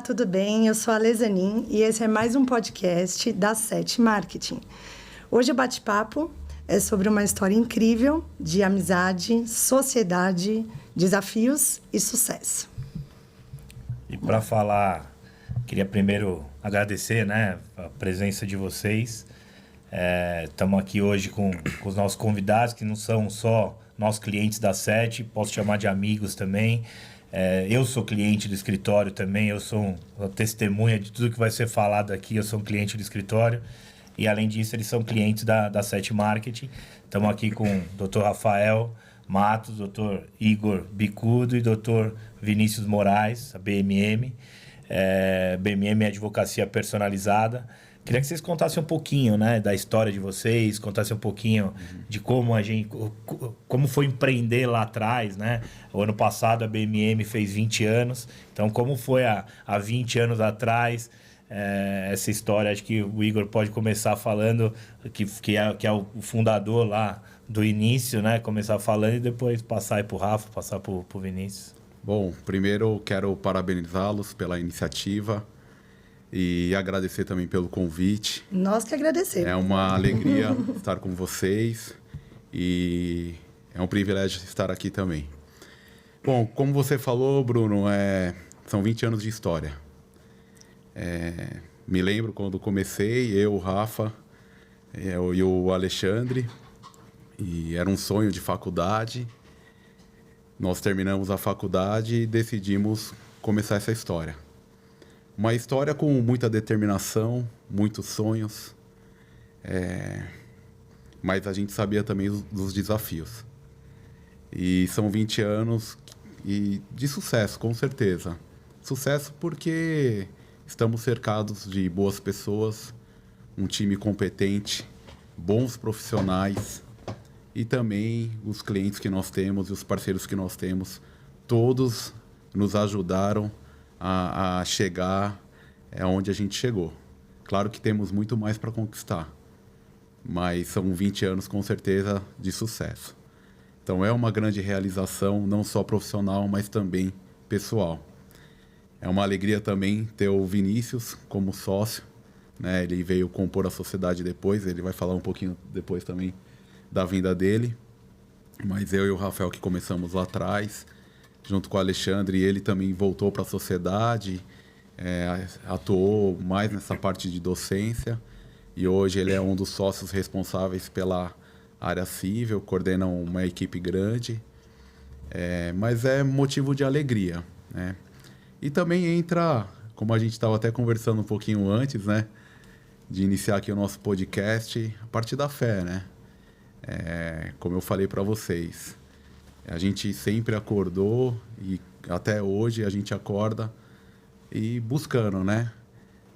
tudo bem? Eu sou a Lezanin e esse é mais um podcast da Sete Marketing. Hoje o bate-papo é sobre uma história incrível de amizade, sociedade, desafios e sucesso. E para falar, queria primeiro agradecer, né, a presença de vocês. Estamos aqui hoje com os nossos convidados, que não são só nossos clientes da Sete, posso chamar de amigos também. Eu sou cliente do escritório também, eu sou uma testemunha de tudo que vai ser falado aqui, eu sou um cliente do escritório. E além disso, eles são clientes da Sete Marketing. Estamos aqui com o Dr. Rafael Matos, Dr. Igor Bicudo e Dr. Vinícius Moraes, a BMM. BMM é Advocacia Personalizada. Queria que vocês contassem um pouquinho, né, da história de vocês, contassem um pouquinho de como foi empreender lá atrás, né? O ano passado a BMM fez 20 anos, então como foi há 20 anos atrás essa história? Acho que o Igor pode começar falando, que é o fundador lá do início, né? Começar falando e depois passar aí para o Rafa, passar para o Vinícius. Bom, primeiro quero parabenizá-los pela iniciativa e agradecer também pelo convite. Nós que agradecemos. É uma alegria estar com vocês e é um privilégio estar aqui também. Bom, como você falou, Bruno, são 20 anos de história. Me lembro quando comecei, eu, o Rafa e o Alexandre, e era um sonho de faculdade. Nós terminamos a faculdade e decidimos começar essa história. Uma história com muita determinação, muitos sonhos, mas a gente sabia também dos desafios. E são 20 anos de sucesso, com certeza. Sucesso porque estamos cercados de boas pessoas, um time competente, bons profissionais e também os clientes que nós temos e os parceiros que nós temos, todos nos ajudaram a chegar onde a gente chegou. Claro que temos muito mais para conquistar, mas são 20 anos com certeza de sucesso. Então é uma grande realização, não só profissional, mas também pessoal. É uma alegria também ter o Vinícius como sócio, né? Ele veio compor a sociedade depois, ele vai falar um pouquinho depois também da vinda dele. Mas eu e o Rafael que começamos lá atrás, junto com o Alexandre, e ele também voltou para a sociedade, atuou mais nessa parte de docência, e hoje ele é um dos sócios responsáveis pela área civil, coordena uma equipe grande, mas é motivo de alegria, né? E também entra, como a gente estava até conversando um pouquinho antes, né, de iniciar aqui o nosso podcast, a parte da fé, né? Como eu falei para vocês, a gente sempre acordou e até hoje a gente acorda e buscando, né?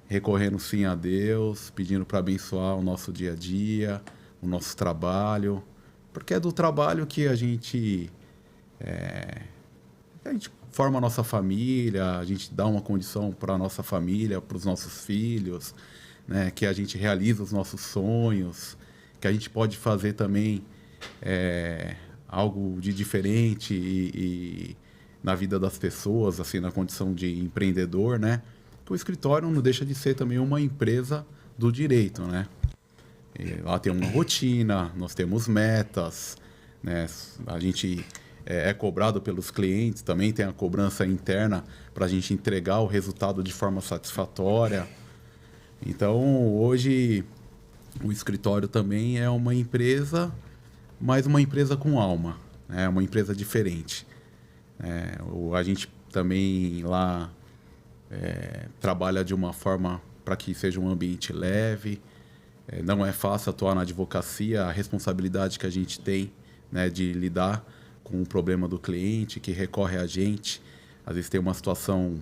Recorrendo sim a Deus, pedindo para abençoar o nosso dia a dia, o nosso trabalho, porque é do trabalho que a gente forma a nossa família, a gente dá uma condição para a nossa família, para os nossos filhos, né? Que a gente realiza os nossos sonhos, que a gente pode fazer também algo de diferente e na vida das pessoas, assim, na condição de empreendedor, né? Que o escritório não deixa de ser também uma empresa do direito, né? E lá tem uma rotina, nós temos metas, né? A gente é cobrado pelos clientes, também tem a cobrança interna para a gente entregar o resultado de forma satisfatória. Então, hoje, o escritório também é uma empresa, mas uma empresa com alma, né? Uma empresa diferente. A gente também lá trabalha de uma forma para que seja um ambiente leve. Não é fácil atuar na advocacia, a responsabilidade que a gente tem, né, de lidar com o problema do cliente que recorre a gente. Às vezes tem uma situação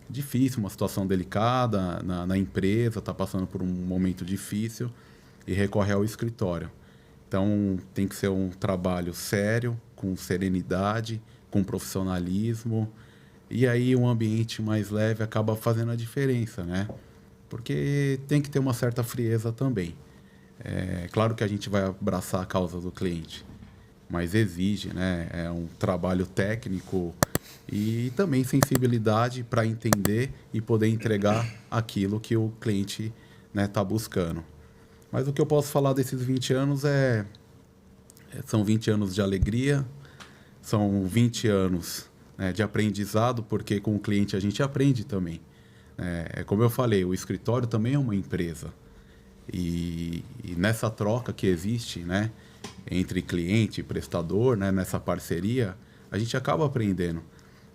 difícil, uma situação delicada na empresa, está passando por um momento difícil e recorre ao escritório. Então tem que ser um trabalho sério, com serenidade, com profissionalismo, e aí um ambiente mais leve acaba fazendo a diferença, né? Porque tem que ter uma certa frieza também. Claro que a gente vai abraçar a causa do cliente, mas exige, né? É um trabalho técnico E também sensibilidade para entender e poder entregar aquilo que o cliente, né, está buscando. Mas o que eu posso falar desses 20 anos são 20 anos de alegria, são 20 anos, né, de aprendizado, porque com o cliente a gente aprende também. Como eu falei, o escritório também é uma empresa. E nessa troca que existe, né, entre cliente e prestador, né, nessa parceria, a gente acaba aprendendo.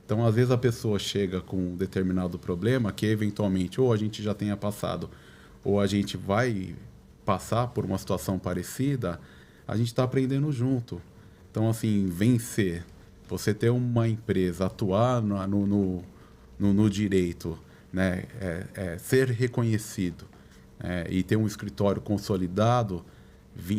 Então, às vezes, a pessoa chega com um determinado problema que, eventualmente, ou a gente já tenha passado, ou a gente vai passar por uma situação parecida, a gente está aprendendo junto. Então, assim, vencer, você ter uma empresa, atuar no direito, né, ser reconhecido, e ter um escritório consolidado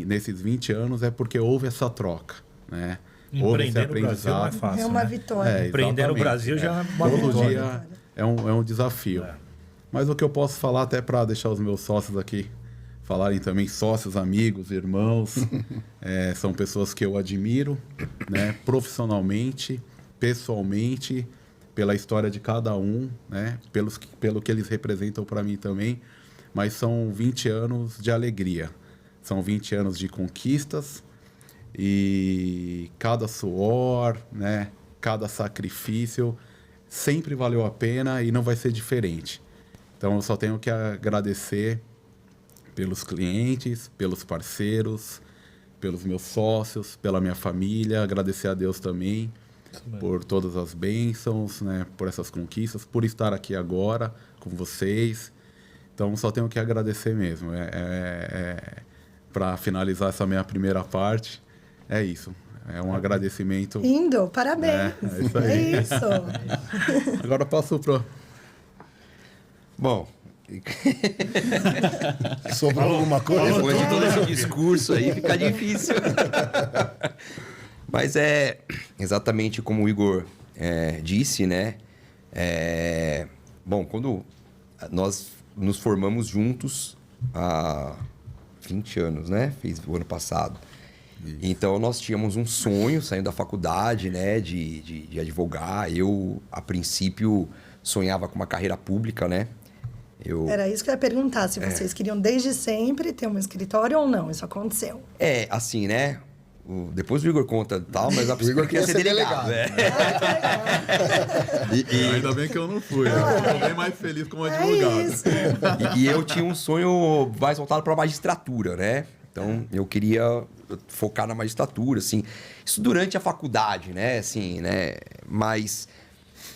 nesses 20 anos é porque houve essa troca, né? Empreender no Brasil não é fácil, é uma né? vitória. Empreender no Brasil já é uma Todo vitória. dia é um desafio. Mas o que eu posso falar, até para deixar os meus sócios aqui falarem também, sócios, amigos, irmãos, são pessoas que eu admiro, né, profissionalmente, pessoalmente, pela história de cada um, né, pelo que eles representam para mim também. Mas são 20 anos de alegria, são 20 anos de conquistas, e cada suor, né, cada sacrifício sempre valeu a pena e não vai ser diferente. Então eu só tenho que agradecer pelos clientes, pelos parceiros, pelos meus sócios, pela minha família, agradecer a Deus também por todas as bênçãos, né, por essas conquistas, por estar aqui agora com vocês. Então só tenho que agradecer mesmo. Para finalizar essa minha primeira parte, é isso. É um agradecimento. Lindo, parabéns. É isso aí. É isso. Agora passo pro... Bom, Sobrou alguma coisa? depois de todo esse discurso aí fica difícil. Mas é exatamente como o Igor disse, né? Bom, quando nós nos formamos juntos há 20 anos, né? Fiz o ano passado. Isso. Então, nós tínhamos um sonho, saindo da faculdade, né? De advogar. Eu, a princípio, sonhava com uma carreira pública, né? Era isso que eu ia perguntar, se vocês queriam desde sempre ter um escritório ou não. Isso aconteceu. Assim, né? Depois o Igor conta e tal, mas a princípio queria ser delegado. Ainda bem que eu não fui. Eu estou bem mais feliz como advogado. Isso. E eu tinha um sonho mais voltado para a magistratura, né? Então, eu queria focar na magistratura, assim. Isso durante a faculdade, né? Assim, né? Mas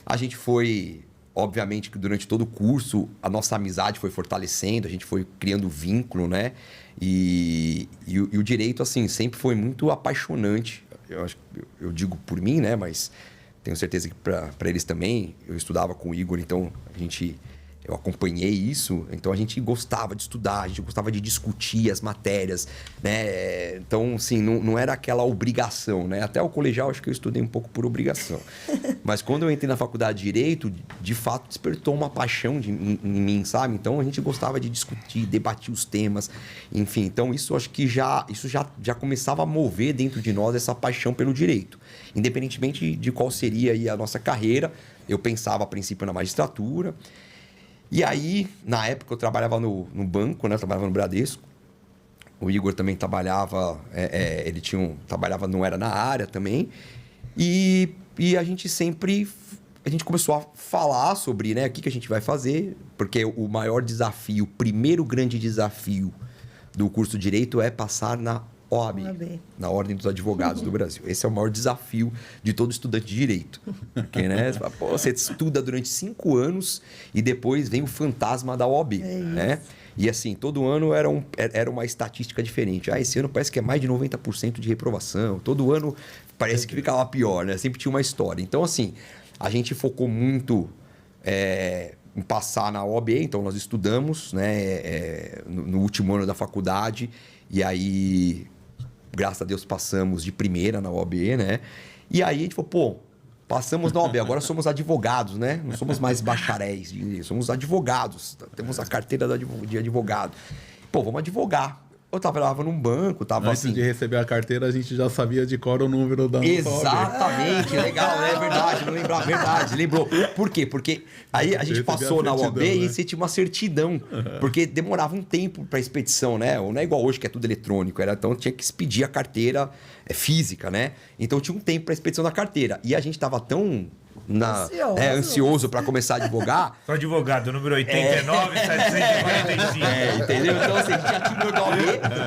a gente foi... Obviamente que durante todo o curso, a nossa amizade foi fortalecendo, a gente foi criando vínculo, né? E o direito, assim, sempre foi muito apaixonante. Eu digo por mim, né? Mas tenho certeza que para eles também. Eu estudava com o Igor, então eu acompanhei isso. Então, a gente gostava de estudar, a gente gostava de discutir as matérias, né? Então, assim, não era aquela obrigação, né? Até o colegial, acho que eu estudei um pouco por obrigação. Mas quando eu entrei na faculdade de Direito, de fato, despertou uma paixão em mim, sabe? Então, a gente gostava de discutir, debater os temas, enfim. Então, isso acho que já começava a mover dentro de nós essa paixão pelo direito. Independentemente de qual seria aí a nossa carreira, eu pensava, a princípio, na magistratura. E aí, na época, eu trabalhava no banco, né? Eu trabalhava no Bradesco. O Igor também trabalhava... trabalhava, não era na área também. E a gente sempre... A gente começou a falar sobre, né? O que a gente vai fazer. Porque o maior desafio, o primeiro grande desafio do curso de Direito é passar na OAB, na Ordem dos Advogados do Brasil. Esse é o maior desafio de todo estudante de Direito. Porque, né? Você estuda durante 5 anos e depois vem o fantasma da OAB, né? E assim, todo ano era uma estatística diferente. Esse ano parece que é mais de 90% de reprovação. Todo ano parece que ficava pior, né? Sempre tinha uma história. Então, assim, a gente focou muito em passar na OAB. Então, nós estudamos, né? No último ano da faculdade. E aí... Graças a Deus passamos de primeira na OAB, né? E aí a gente falou, passamos na OAB, agora somos advogados, né? Não somos mais bacharéis, somos advogados. Temos a carteira de advogado. Vamos advogar. eu trabalhava num banco, tava Antes assim... de receber a carteira, a gente já sabia de cor o número da Exatamente, legal, é verdade, não lembrava, verdade, lembrou. Por quê? Porque aí a gente passou na UOB e você tinha uma certidão, porque demorava um tempo para expedição, né? Não é igual hoje que é tudo eletrônico, então tinha que expedir a carteira física, né? Então tinha um tempo para expedição da carteira. E a gente tava tão ansioso para começar a advogar. Sou advogado, número 89.745. Entendeu? Então, assim, a gente já tinha o OAB,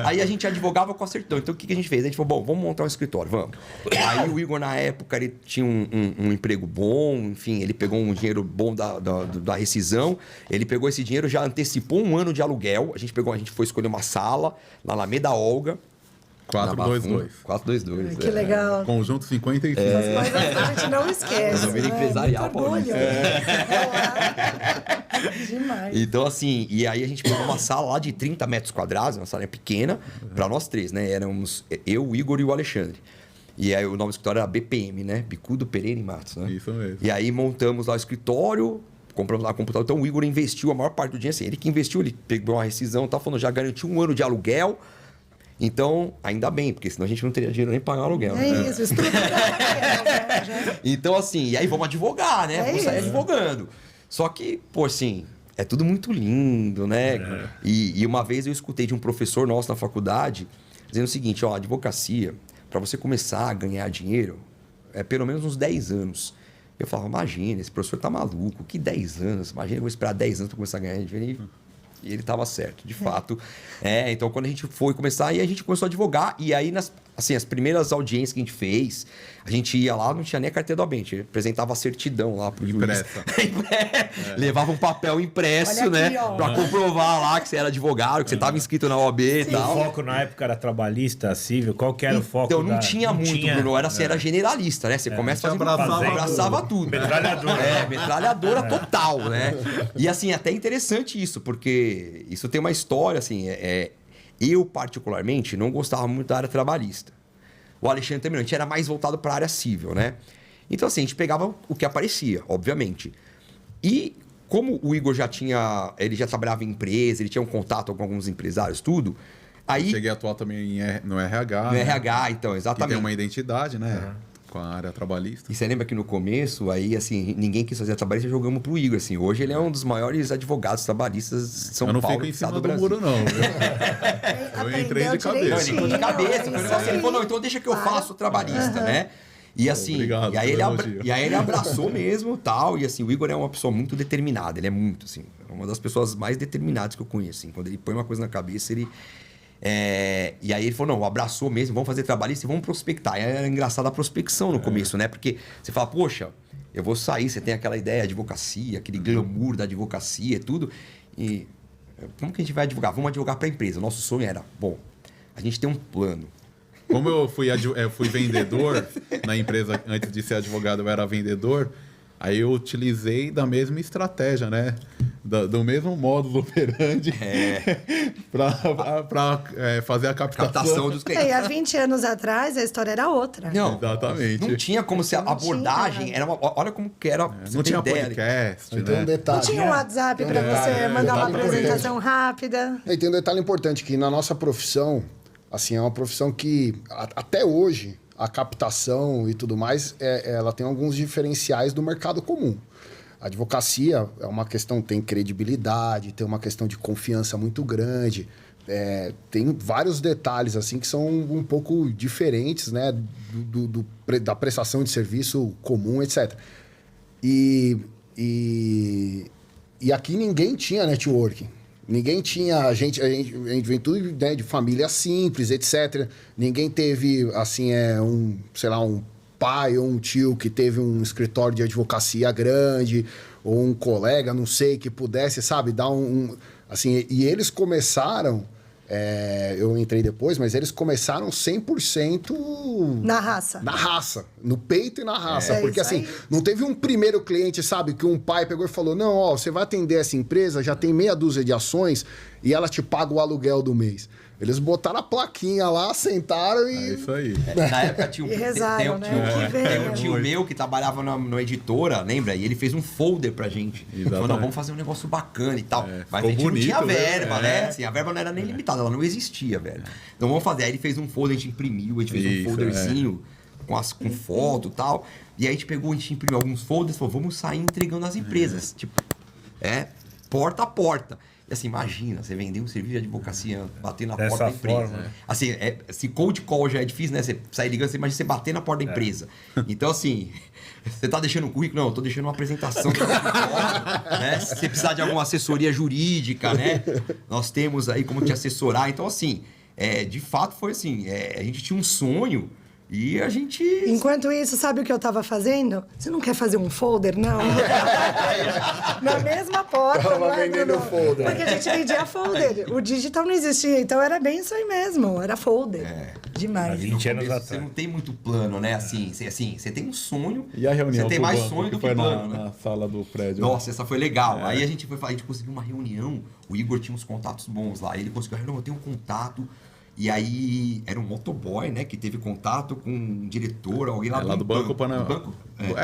aí a gente advogava com a certidão. Então, o que a gente fez? A gente falou, bom, vamos montar um escritório, vamos. Aí o Igor, na época, ele tinha um emprego bom, enfim, ele pegou um dinheiro bom da rescisão, ele pegou esse dinheiro, já antecipou um ano de aluguel, a gente foi escolher uma sala na Alameda Olga, 422. 422. Que legal. Conjunto 55. Mas a gente não esquece. Vida empresarial, Paulista. Demais. Então, assim, e aí a gente pegou uma sala lá de 30 metros quadrados, uma sala pequena, para nós três, né? Éramos eu, o Igor e o Alexandre. E aí o nome do escritório era BPM, né? Bicudo Pereira e Matos, né? Isso mesmo. E aí montamos lá o escritório, compramos lá o computador. Então o Igor investiu a maior parte do dinheiro, assim, ele que investiu, ele pegou uma rescisão, tá falando, já garantiu um ano de aluguel. Então, ainda bem, porque senão a gente não teria dinheiro nem para pagar o aluguel. Isso, estrutura. Então, assim, e aí vamos advogar, né? Vamos sair advogando. Só que, pô, assim, é tudo muito lindo, né? E uma vez eu escutei de um professor nosso na faculdade dizendo o seguinte, ó, a advocacia, para você começar a ganhar dinheiro, é pelo menos uns 10 anos. Eu falava, imagina, esse professor tá maluco, que 10 anos? Imagina, eu vou esperar 10 anos para começar a ganhar dinheiro. E ele estava certo, de fato. Então, quando a gente foi começar, aí a gente começou a advogar. E aí, as primeiras audiências que a gente fez, a gente ia lá, não tinha nem a carteira do OAB. A gente apresentava a certidão lá pro juiz. Levava um papel impresso, né? Para comprovar lá que você era advogado, que você estava inscrito na OAB e tal. O foco na época era trabalhista, civil? Qual que era o foco? Então, não tinha muito, Bruno. Era generalista, né? Você começa fazendo abraçava tudo. Metralhadora. Metralhadora total, né? E assim, até interessante isso, porque isso tem uma história, assim, eu particularmente não gostava muito da área trabalhista. O Alexandre também não, a gente era mais voltado para a área civil, né? Então, assim, a gente pegava o que aparecia, obviamente. E como o Igor ele já trabalhava em empresa, ele tinha um contato com alguns empresários, tudo. Aí cheguei a atuar também no RH. No RH, então, exatamente. Que tem uma identidade, né? Com a área trabalhista. E você lembra que no começo, aí, assim, ninguém quis fazer trabalhista, jogamos pro Igor, assim. Hoje ele é um dos maiores advogados trabalhistas de São Paulo. Eu não fico em cima do muro, não. Eu entrei de cabeça. Não, ele entrou de cabeça. Ele falou, não, então deixa que eu faço trabalhista, né? E assim, obrigado, e aí ele abraçou mesmo, tal. E assim, o Igor é uma pessoa muito determinada. Ele é muito, assim, é uma das pessoas mais determinadas que eu conheço. Assim. Quando ele põe uma coisa na cabeça, ele... E aí ele falou, não, abraçou mesmo, vamos fazer trabalhista e vamos prospectar. E era engraçado a prospecção no começo, né? Porque você fala, poxa, eu vou sair, você tem aquela ideia de advocacia, aquele glamour da advocacia e tudo. E como que a gente vai advogar? Vamos advogar para a empresa. O nosso sonho era, bom, a gente tem um plano. Como eu fui vendedor na empresa, antes de ser advogado eu era vendedor, aí eu utilizei da mesma estratégia, né? Do mesmo módulo operandi para fazer a captação dos clientes. E há 20 anos atrás a história era outra. Não, exatamente. Não tinha como ser a abordagem. Era olha como que era. Não tinha podcast, né? Tem um detalhe. Não tinha um WhatsApp para você mandar uma apresentação rápida. E tem um detalhe importante que na nossa profissão, assim, é uma profissão que até hoje a captação e tudo mais, ela tem alguns diferenciais do mercado comum. A advocacia é uma questão, tem credibilidade, tem uma questão de confiança muito grande, tem vários detalhes assim que são um pouco diferentes, né, da prestação de serviço comum, etc. E aqui ninguém tinha networking. Ninguém tinha... A gente vem tudo, né, de família simples, etc. Ninguém teve, assim, um pai ou um tio que teve um escritório de advocacia grande, ou um colega, não sei, que pudesse, sabe, dar assim, e eles começaram... eu entrei depois, mas eles começaram 100%... Na raça. Na raça. No peito e na raça. Porque assim, não teve um primeiro cliente, sabe, que um pai pegou e falou, não, ó, você vai atender essa empresa, já tem meia dúzia de ações e ela te paga o aluguel do mês. Eles botaram a plaquinha lá, sentaram e... É isso aí. Na época tinha E rezaram, tem né? um tio meu que trabalhava na editora, lembra? E ele fez um folder pra gente. Ele falou, não, vamos fazer um negócio bacana e tal. Mas a gente bonito, não tinha verba, né? né? Assim, a verba não era nem limitada, ela não existia, velho. Então vamos fazer. Aí ele fez um folder, a gente imprimiu, a gente fez um folderzinho com foto e tal. E aí a gente pegou, a gente imprimiu alguns folders e falou, vamos sair entregando nas empresas. Tipo, porta a porta. E assim, imagina, você vender um serviço de advocacia, bater na porta da empresa. Forma. Assim, se cold call já é difícil, né? Você sair ligando, você imagina você bater na porta da empresa. Então, assim, você tá deixando um currículo? Não, eu tô deixando uma apresentação. Né? Se você precisar de alguma assessoria jurídica, né? Nós temos aí como te assessorar. Então, assim, de fato foi assim, a gente tinha um sonho e a gente... Enquanto isso, sabe o que eu tava fazendo? Você não quer fazer um folder, não? Na mesma porta. Tava não é, vendendo Bruno? folder. Porque a gente vendia folder. O digital não existia, então era bem isso aí mesmo. Era folder. Demais. Há 20 anos Você atrás. não tem muito plano, né? Assim, você tem um sonho. E a reunião Você tem com o mais banco, sonho do que foi plano, na né? sala do prédio. Nossa, essa foi legal. Aí a gente conseguiu uma reunião. O Igor tinha uns contatos bons lá. Ele conseguiu, não, eu tenho um contato. E aí era um motoboy, né? Que teve contato com um diretor, alguém lá, lá do Banco Pan-Americano.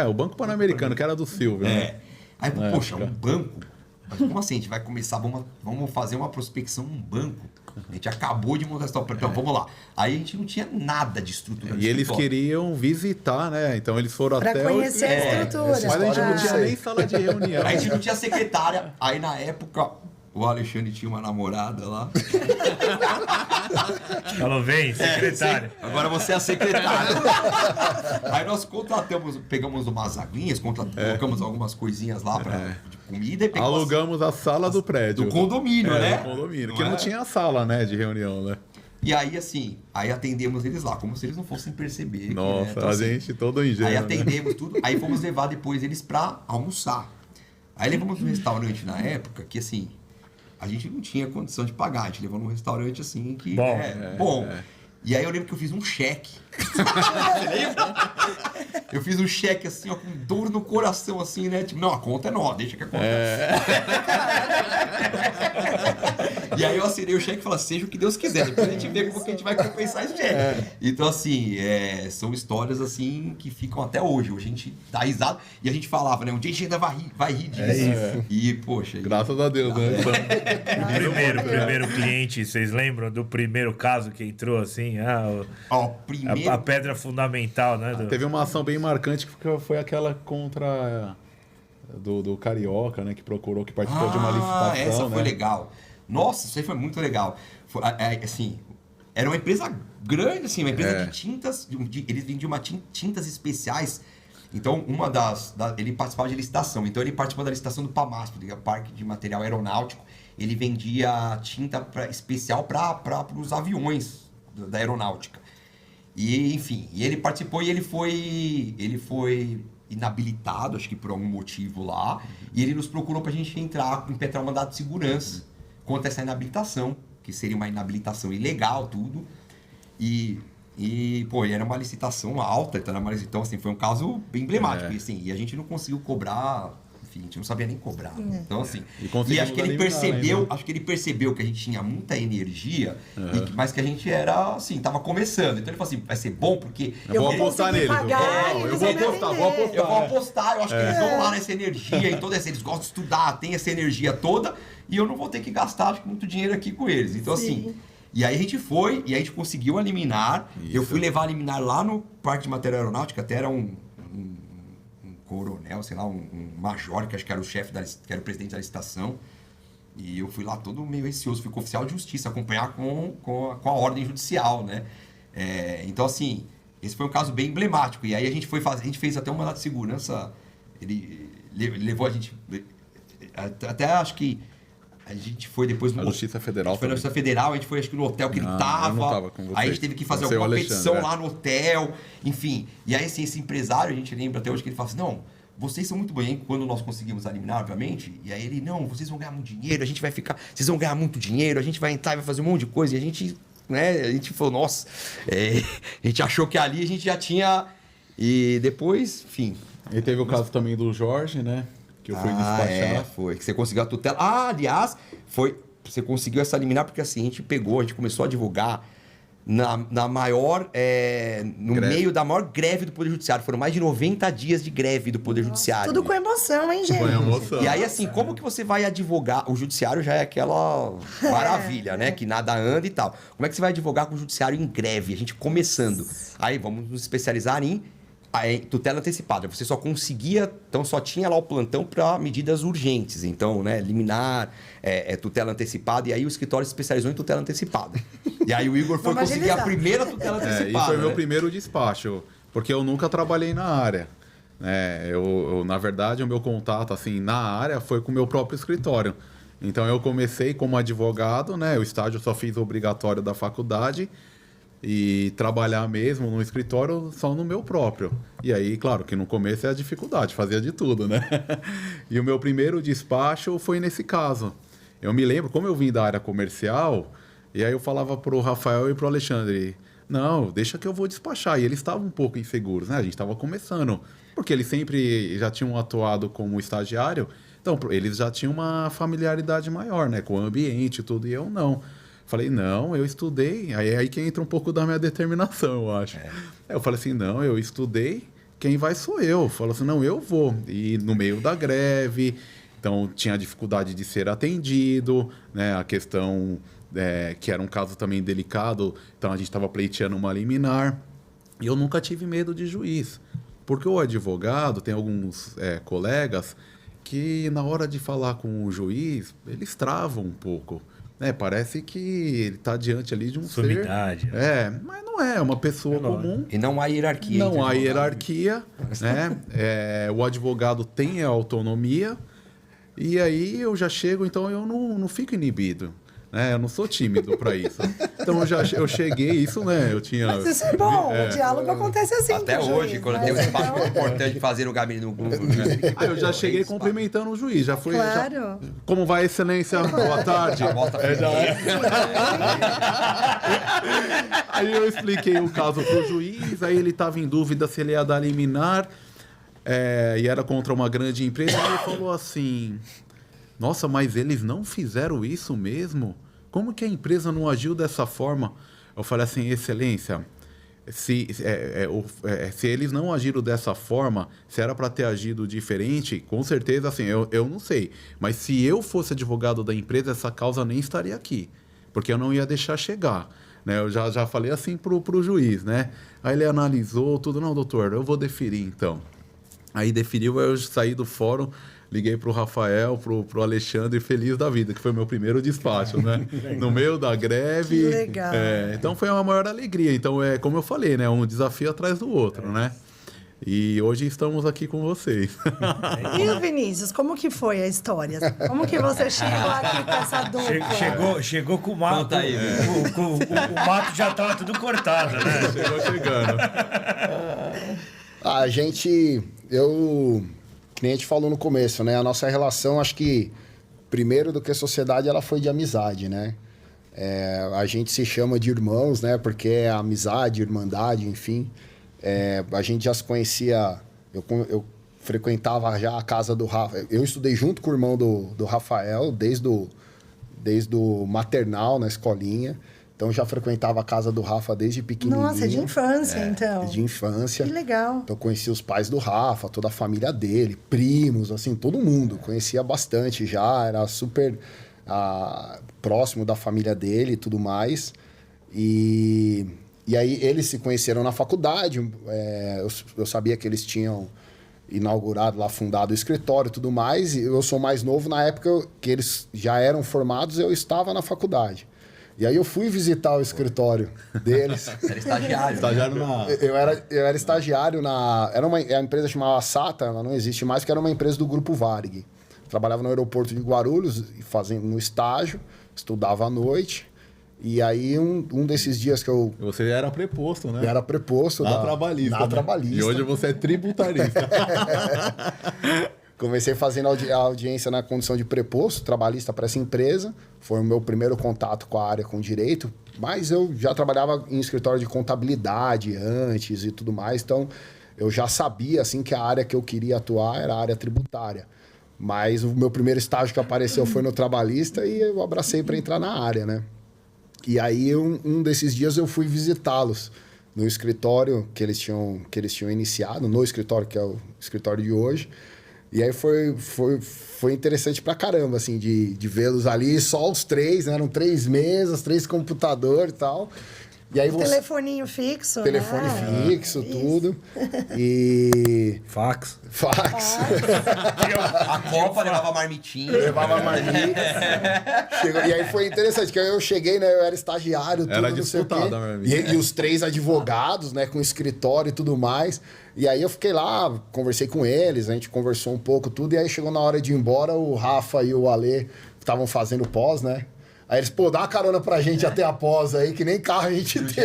O Banco Pan-Americano, que era do Silvio, né? Aí, poxa, um banco? Mas como assim? A gente vai começar, vamos fazer uma prospecção num banco. A gente acabou de montar essa então vamos lá. Aí a gente não tinha nada de estrutura. E eles queriam visitar, né? Então eles foram Pra até... conhecer a estrutura. Mas a gente não tinha Ah. nem sala de reunião. A gente não tinha secretária. Aí na época, o Alexandre tinha uma namorada lá. Falou, vem, secretário. Agora você é a secretária. Aí nós pegamos umas aguinhas, colocamos algumas coisinhas lá de comida e pegamos Alugamos a sala do prédio. do condomínio, né? Do condomínio, que não tinha sala, né, de reunião, né? E aí, assim, atendemos eles lá, como se eles não fossem perceber. Nossa, né? Então, a assim, gente todo ingênuo. aí né? atendemos tudo, aí fomos levar depois eles pra almoçar. Aí levamos num restaurante na época que, assim, a gente não tinha condição de pagar. A gente levou num restaurante, assim, que bom. E aí eu lembro que eu fiz um cheque. Você lembra? Eu fiz um cheque, assim, ó, com dor no coração, assim, né? Tipo, não, a conta é nossa, deixa que a conta E aí eu assinei o cheque e falei, seja o que Deus quiser. Depois a gente vê como que a gente vai compensar esse cheque. Então, assim, são histórias, assim, que ficam até hoje. Hoje a gente dá risada e a gente falava, né? Um dia a gente ainda vai rir disso. E, poxa... Graças a Deus, né? O primeiro cliente, vocês lembram do primeiro caso que entrou assim? primeiro... A pedra fundamental, né? Teve uma ação bem marcante que foi aquela contra do Carioca, né? Que procurou, que participou de uma licitação. Essa né? foi legal. Nossa, isso aí foi muito legal. Assim, era uma empresa grande, assim, uma empresa de tintas. Eles vendiam tintas especiais. Então, ele participava de licitação. Então, ele participou da licitação do PAMASP, que é o Parque de Material Aeronáutico. Ele vendia tinta especial para os aviões da aeronáutica. E, enfim, ele participou e ele foi inabilitado, acho que por algum motivo lá. E ele nos procurou para a gente entrar, impetrar um mandado de segurança contra essa inabilitação, que seria uma inabilitação ilegal, tudo. E era uma licitação alta, então, assim, foi um caso bem emblemático. E, assim, a gente não conseguiu cobrar, enfim, a gente não sabia nem cobrar. Então, assim, e acho que ele percebeu que a gente tinha muita energia, mas que a gente era, assim, tava começando. Então ele falou assim, vai ser bom porque... Eu vou apostar neles. Eu vou apostar. Eu acho que eles vão lá nessa energia, em toda essa, eles gostam de estudar, tem essa energia toda, e eu não vou ter que gastar, acho que, muito dinheiro aqui com eles. Então, assim... E aí a gente foi, e a gente conseguiu a liminar. Isso. Eu fui levar a liminar lá no Parque de Material Aeronáutica, até era um coronel, sei lá, um major, que acho que era o chefe, que era o presidente da licitação. E eu fui lá todo meio receoso, fui com o oficial de justiça, acompanhar com a ordem judicial, né? Então, assim, esse foi um caso bem emblemático. E aí a gente fez até um mandado de segurança, ele levou a gente... Até acho que a gente foi depois no... Justiça Federal. Foi na Justiça Federal, a gente foi acho que no hotel que ele tava. Eu não tava com você. Aí a gente teve que fazer alguma petição lá no hotel. Enfim. E aí, assim, esse empresário, a gente lembra até hoje que ele fala assim, não, vocês são muito bem quando nós conseguimos eliminar, obviamente. E aí ele, não, vocês vão ganhar muito dinheiro, a gente vai ficar... Vocês vão ganhar muito dinheiro, a gente vai entrar e vai fazer um monte de coisa. E a gente, né, a gente falou, nossa... a gente achou que ali a gente já tinha... E depois, enfim... E teve o caso também do Jorge, né? Que eu fui despachar. Foi. Que você conseguiu a tutela. Aliás, foi você conseguiu essa liminar porque assim, a gente começou a advogar na maior, no Greve. meio da maior greve do Poder Judiciário. Foram mais de 90 dias de greve do Poder Judiciário. Tudo com emoção, hein, gente? Com emoção. E aí, assim, como que você vai advogar? O judiciário já é aquela maravilha, né? Que nada anda e tal. Como é que você vai advogar com o judiciário em greve? A gente começando. Aí vamos nos especializar em tutela antecipada. Você só conseguia... Então, só tinha lá o plantão para medidas urgentes. Então, né? Liminar, tutela antecipada. E aí o escritório se especializou em tutela antecipada. E aí o Igor foi Vamos conseguir agilizar. a primeira tutela antecipada. E foi meu né? primeiro despacho, porque eu nunca trabalhei na área. Na verdade, o meu contato assim na área foi com o meu próprio escritório. Então eu comecei como advogado, né? O estágio eu só fiz obrigatório da faculdade e trabalhar mesmo no escritório só no meu próprio. E aí, claro, que no começo é a dificuldade, fazia de tudo, né? E o meu primeiro despacho foi nesse caso. Eu me lembro, como eu vim da área comercial, e aí eu falava pro Rafael e pro Alexandre, não, deixa que eu vou despachar. E eles estavam um pouco inseguros, né? A gente estava começando, porque eles sempre já tinham atuado como estagiário, então eles já tinham uma familiaridade maior, né? Com o ambiente e tudo, e eu não. Falei, não, eu estudei. Aí que entra um pouco da minha determinação, eu acho. Aí eu falei assim, não, eu estudei, quem vai sou eu. Falei assim, não, eu vou. E no meio da greve, então tinha a dificuldade de ser atendido, né? A questão que era um caso também delicado, então a gente estava pleiteando uma liminar. E eu nunca tive medo de juiz. Porque o advogado, tem alguns colegas que na hora de falar com o juiz, eles travam um pouco. Parece que ele está diante ali de um Sumidade. ser... mas não é uma pessoa comum. E não há hierarquia. Não há entre hierarquia, né? O advogado tem a autonomia e aí eu já chego, então eu não fico inibido. Eu não sou tímido para isso. Então eu cheguei, isso, né? Eu tinha... Mas isso é bom, o diálogo acontece assim. Até com o hoje, juiz, quando mas tem um despacho então- importante de fazer no gabinete no Aí eu já cheguei cumprimentando o juiz, já foi... Claro. já- Como vai, excelência? Boa tarde. Já volta Aí eu expliquei o caso pro juiz, aí ele estava em dúvida se ele ia dar liminar, e era contra uma grande empresa, e ele falou assim, nossa, mas eles não fizeram isso mesmo? Como que a empresa não agiu dessa forma? Eu falei assim, excelência, se eles não agiram dessa forma, se era para ter agido diferente, com certeza, assim, eu não sei. Mas se eu fosse advogado da empresa, essa causa nem estaria aqui, porque eu não ia deixar chegar. Né? Eu já falei assim pro juiz, né? Aí ele analisou tudo, não, doutor, eu vou deferir então. Aí deferiu, eu saí do fórum, liguei pro Rafael, pro Alexandre, feliz da vida, que foi meu primeiro despacho, né? No meio da greve. Que legal. Então foi uma maior alegria. Então, como eu falei, né? Um desafio atrás do outro, né? E hoje estamos aqui com vocês. E o Vinícius, como que foi a história? Como que você chegou aqui com essa dupla? Chegou com o mato. Conta aí, O mato já estava tudo cortado, né? Chegou chegando. A gente, que nem a gente falou no começo, né? A nossa relação, acho que, primeiro do que sociedade, ela foi de amizade, né? A gente se chama de irmãos, né? Porque é amizade, irmandade, enfim. A gente já se conhecia, eu frequentava já a casa do Rafa. Eu estudei junto com o irmão do Rafael, desde o maternal, na escolinha. Então, já frequentava a casa do Rafa desde pequenininho. Nossa, é de infância, então. De infância. Que legal. Então, conheci os pais do Rafa, toda a família dele, primos, assim, todo mundo. Conhecia bastante já, era super próximo da família dele e tudo mais. E aí, eles se conheceram na faculdade. Eu sabia que eles tinham inaugurado lá, fundado o escritório e tudo mais. E eu sou mais novo, na época que eles já eram formados, eu estava na faculdade. E aí eu fui visitar o escritório deles. Era estagiário. Estagiário na... Eu era estagiário na... A empresa chamava SATA, ela não existe mais, que era uma empresa do Grupo Varig. Trabalhava no aeroporto de Guarulhos, fazendo no estágio, estudava à noite. E aí, um desses dias que eu... Você era preposto, né? Era preposto Na trabalhista. Na né? trabalhista. E hoje você é tributarista. Comecei fazendo a audiência na condição de preposto, trabalhista para essa empresa. Foi o meu primeiro contato com a área, com direito. Mas eu já trabalhava em escritório de contabilidade antes e tudo mais. Então, eu já sabia assim, que a área que eu queria atuar era a área tributária. Mas o meu primeiro estágio que apareceu foi no Trabalhista e eu abracei para entrar na área, né? E aí, um desses dias eu fui visitá-los no escritório que eles tinham iniciado, no escritório que é o escritório de hoje. E aí foi interessante pra caramba, assim, de vê-los ali, só os três, né? Eram 3 mesas, 3 computadores e tal. E aí Telefoninho fixo, telefone né? fixo, tudo. E... Fax. A Copa levava marmitinha. Levava marmita. E aí foi interessante, que aí eu cheguei, né? Eu era estagiário, tudo, Era não sei o quê. disputada a marmita. E os 3 advogados, né? Com escritório e tudo mais. E aí eu fiquei lá, conversei com eles, a gente conversou um pouco, tudo. E aí chegou na hora de ir embora, o Rafa e o Ale estavam fazendo pós, né? Aí eles, pô, dá uma carona pra gente até a pós aí, que nem carro a gente tem.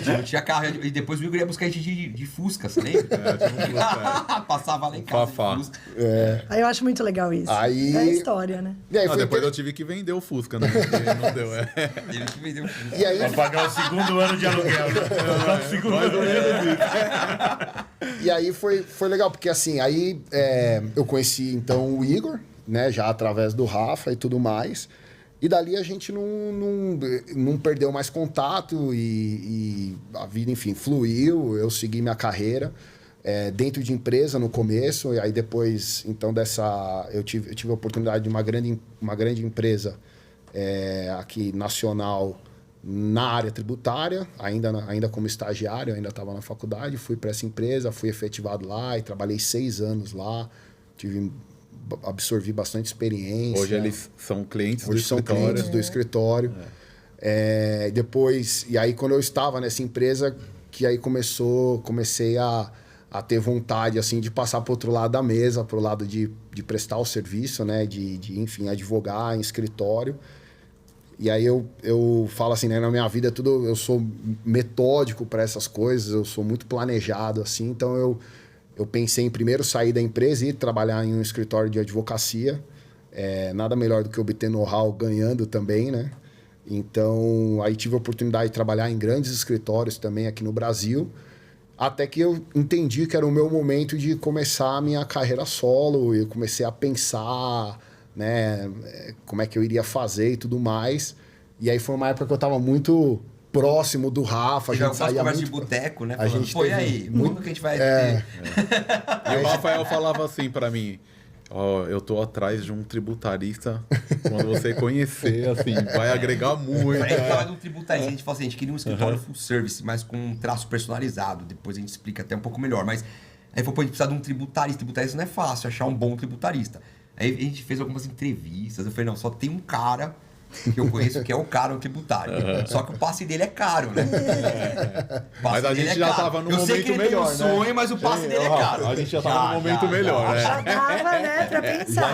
Não tinha carro. E depois o Igor ia buscar a gente de Fusca, você lembra? Passava lá em casa Fafá. de Fusca. Aí eu acho muito legal isso. Aí- É a história, né? E aí, foi Depois inter- eu tive que vender o Fusca, né? Porque não deu, Ele que vendeu o Fusca. e aí, Pra pagar o segundo ano de aluguel. Né? O segundo ano. E aí foi legal, porque assim, aí eu conheci então o Igor, né? Já através do Rafa e tudo mais. E dali a gente não perdeu mais contato e a vida, enfim, fluiu. Eu segui minha carreira dentro de empresa no começo. E aí depois, então, eu tive a oportunidade de uma grande empresa aqui nacional na área tributária, ainda como estagiário, ainda estava na faculdade. Fui para essa empresa, fui efetivado lá e trabalhei 6 anos lá. Absorvi bastante experiência. Hoje eles são clientes Hoje do são escritório. clientes do escritório. Depois, e aí quando eu estava nessa empresa, que aí comecei a ter vontade assim de passar para o outro lado da mesa, para o lado de prestar o serviço, né? Enfim, advogar em escritório. E aí eu falo assim, né? Na minha vida tudo, eu sou metódico para essas coisas, eu sou muito planejado assim, então eu pensei em primeiro sair da empresa e ir trabalhar em um escritório de advocacia. Nada melhor do que obter know-how ganhando também, né? Então, aí tive a oportunidade de trabalhar em grandes escritórios também aqui no Brasil, até que eu entendi que era o meu momento de começar a minha carreira solo, e eu comecei a pensar, né, como é que eu iria fazer e tudo mais. E aí foi uma época que eu estava muito próximo do Rafa, a Já gente faz saía conversa muito... de boteco, né? A Falando, gente pô, e teve aí? muito- Quando que a gente vai ter? E o Rafael falava assim pra mim: ó, eu tô atrás de um tributarista. Quando você conhecer, assim, vai agregar muito. Pra gente falar de um tributarista, a gente fala assim, a gente queria um escritório full service, mas com um traço personalizado. Depois a gente explica até um pouco melhor. Mas aí falou, pô, a gente precisa de um tributarista. Tributarista não é fácil, achar um bom tributarista. Aí a gente fez algumas entrevistas. Eu falei, não, só tem um cara que eu conheço que é o cara, o tributário. Só que o passe dele é caro, né? O passe Mas a dele gente é já caro. tava no Eu sei momento que ele melhor, tem um né? sonho, mas o passe dele é caro. A gente já tava no momento melhor, né? Já dava, né, pra pensar.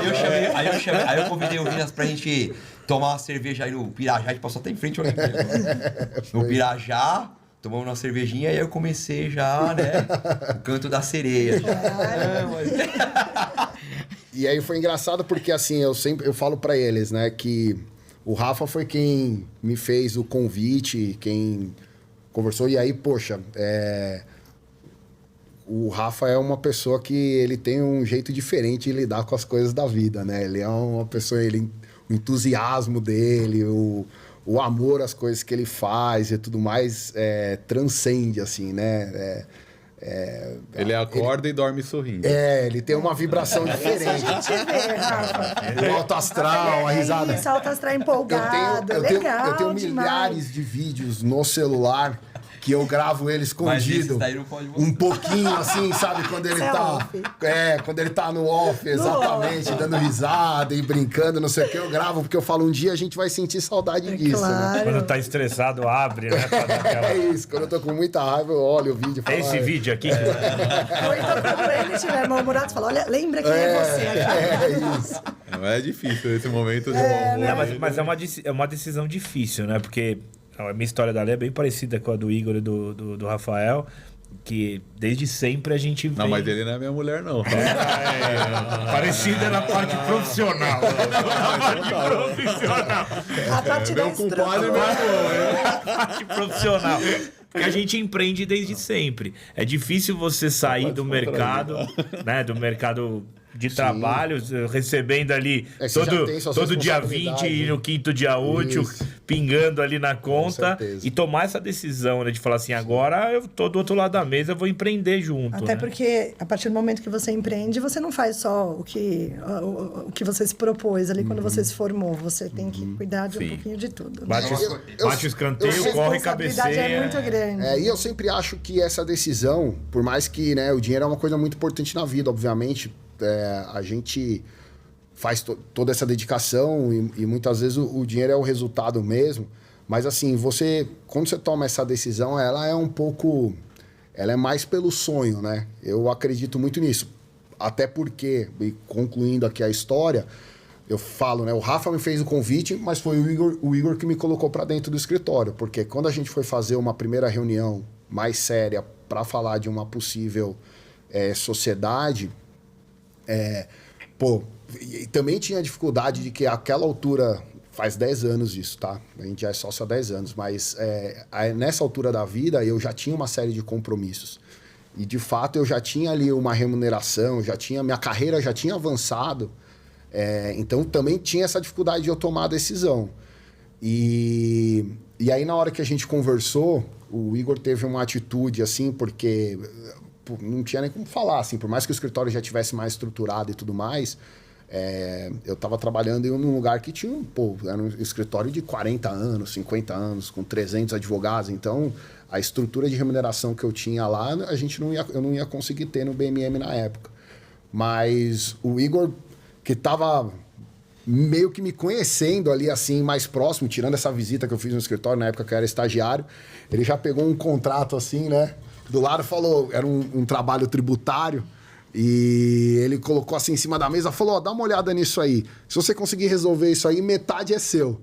Aí eu convidei o Rinas pra gente tomar uma cerveja aí no Pirajá, a gente passou até em frente ao Olimpíada. No Pirajá, tomamos uma cervejinha e aí eu comecei já, né? O canto da sereia. E aí foi engraçado porque, assim, eu falo pra eles, né, que o Rafa foi quem me fez o convite, quem conversou. E aí, poxa, o Rafa é uma pessoa que ele tem um jeito diferente de lidar com as coisas da vida, né? Ele é uma pessoa, o entusiasmo dele, o amor às coisas que ele faz e tudo mais transcende, assim, né? Ele acorda e dorme sorrindo. Ele tem uma vibração diferente. A gente vê, Rafa. O alto astral, a risada. Isso, alto astral empolgado, legal eu tenho demais. milhares de vídeos no celular que eu gravo ele Mas escondido. esses daí não pode mostrar. Um pouquinho assim, sabe? Quando ele Isso é tá. off. Quando ele tá no off, exatamente, dando risada e brincando, não sei o que, eu gravo, porque eu falo, um dia a gente vai sentir saudade disso, né? Claro. Quando tá estressado, abre, né? Pra dar aquela... É isso, quando eu tô com muita raiva, eu olho o vídeo e falo. É esse vídeo aqui? Ou então, quando ele estiver mal-humorado, você fala, olha, lembra quem é você aqui. É isso. Não é difícil esse momento de bom humor. Não, mas é uma decisão difícil, né? Porque a minha história da Lê é bem parecida com a do Igor e do Rafael, que desde sempre a gente vem... Não, mas ele não é minha mulher, não. Parecida na parte profissional. Na parte profissional. A parte da Meu compadre, estrutura. meu amor. A parte profissional. Porque a gente empreende desde sempre. É difícil você sair do mercado, né? Do mercado de trabalho, recebendo ali todo dia 20 e no quinto dia útil, pingando ali na conta. E tomar essa decisão, né, de falar assim, agora eu tô do outro lado da mesa, eu vou empreender junto. Até né? porque, a partir do momento que você empreende, você não faz só o que você se propôs ali quando você se formou. Você tem que cuidar de um pouquinho de tudo. Né? Bate o escanteio, corre, cabeceia. A responsabilidade é muito grande. E eu sempre acho que essa decisão, por mais que, né, o dinheiro é uma coisa muito importante na vida, obviamente, a gente faz toda essa dedicação e muitas vezes o dinheiro é o resultado mesmo. Mas assim, quando você toma essa decisão, ela é mais pelo sonho, né? Eu acredito muito nisso. Até porque, e concluindo aqui a história, eu falo, né? O Rafa me fez o convite, mas foi o Igor que me colocou para dentro do escritório. Porque quando a gente foi fazer uma primeira reunião mais séria para falar de uma possível sociedade, e também tinha dificuldade de que àquela altura, faz 10 anos isso, tá? A gente já é sócio há 10 anos, mas nessa altura da vida eu já tinha uma série de compromissos. E de fato eu já tinha ali uma remuneração, minha carreira já tinha avançado, então também tinha essa dificuldade de eu tomar a decisão. E aí na hora que a gente conversou, o Igor teve uma atitude assim, porque não tinha nem como falar, assim, por mais que o escritório já tivesse mais estruturado e tudo mais, eu estava trabalhando em um lugar que tinha, era um escritório de 40 anos, 50 anos, com 300 advogados, então a estrutura de remuneração que eu tinha lá, eu não ia conseguir ter no BMM na época. Mas o Igor, que estava meio que me conhecendo ali, assim, mais próximo, tirando essa visita que eu fiz no escritório, na época que eu era estagiário, ele já pegou um contrato assim, né? Do lado falou, era um trabalho tributário, e ele colocou assim em cima da mesa, falou, dá uma olhada nisso aí. Se você conseguir resolver isso aí, metade é seu.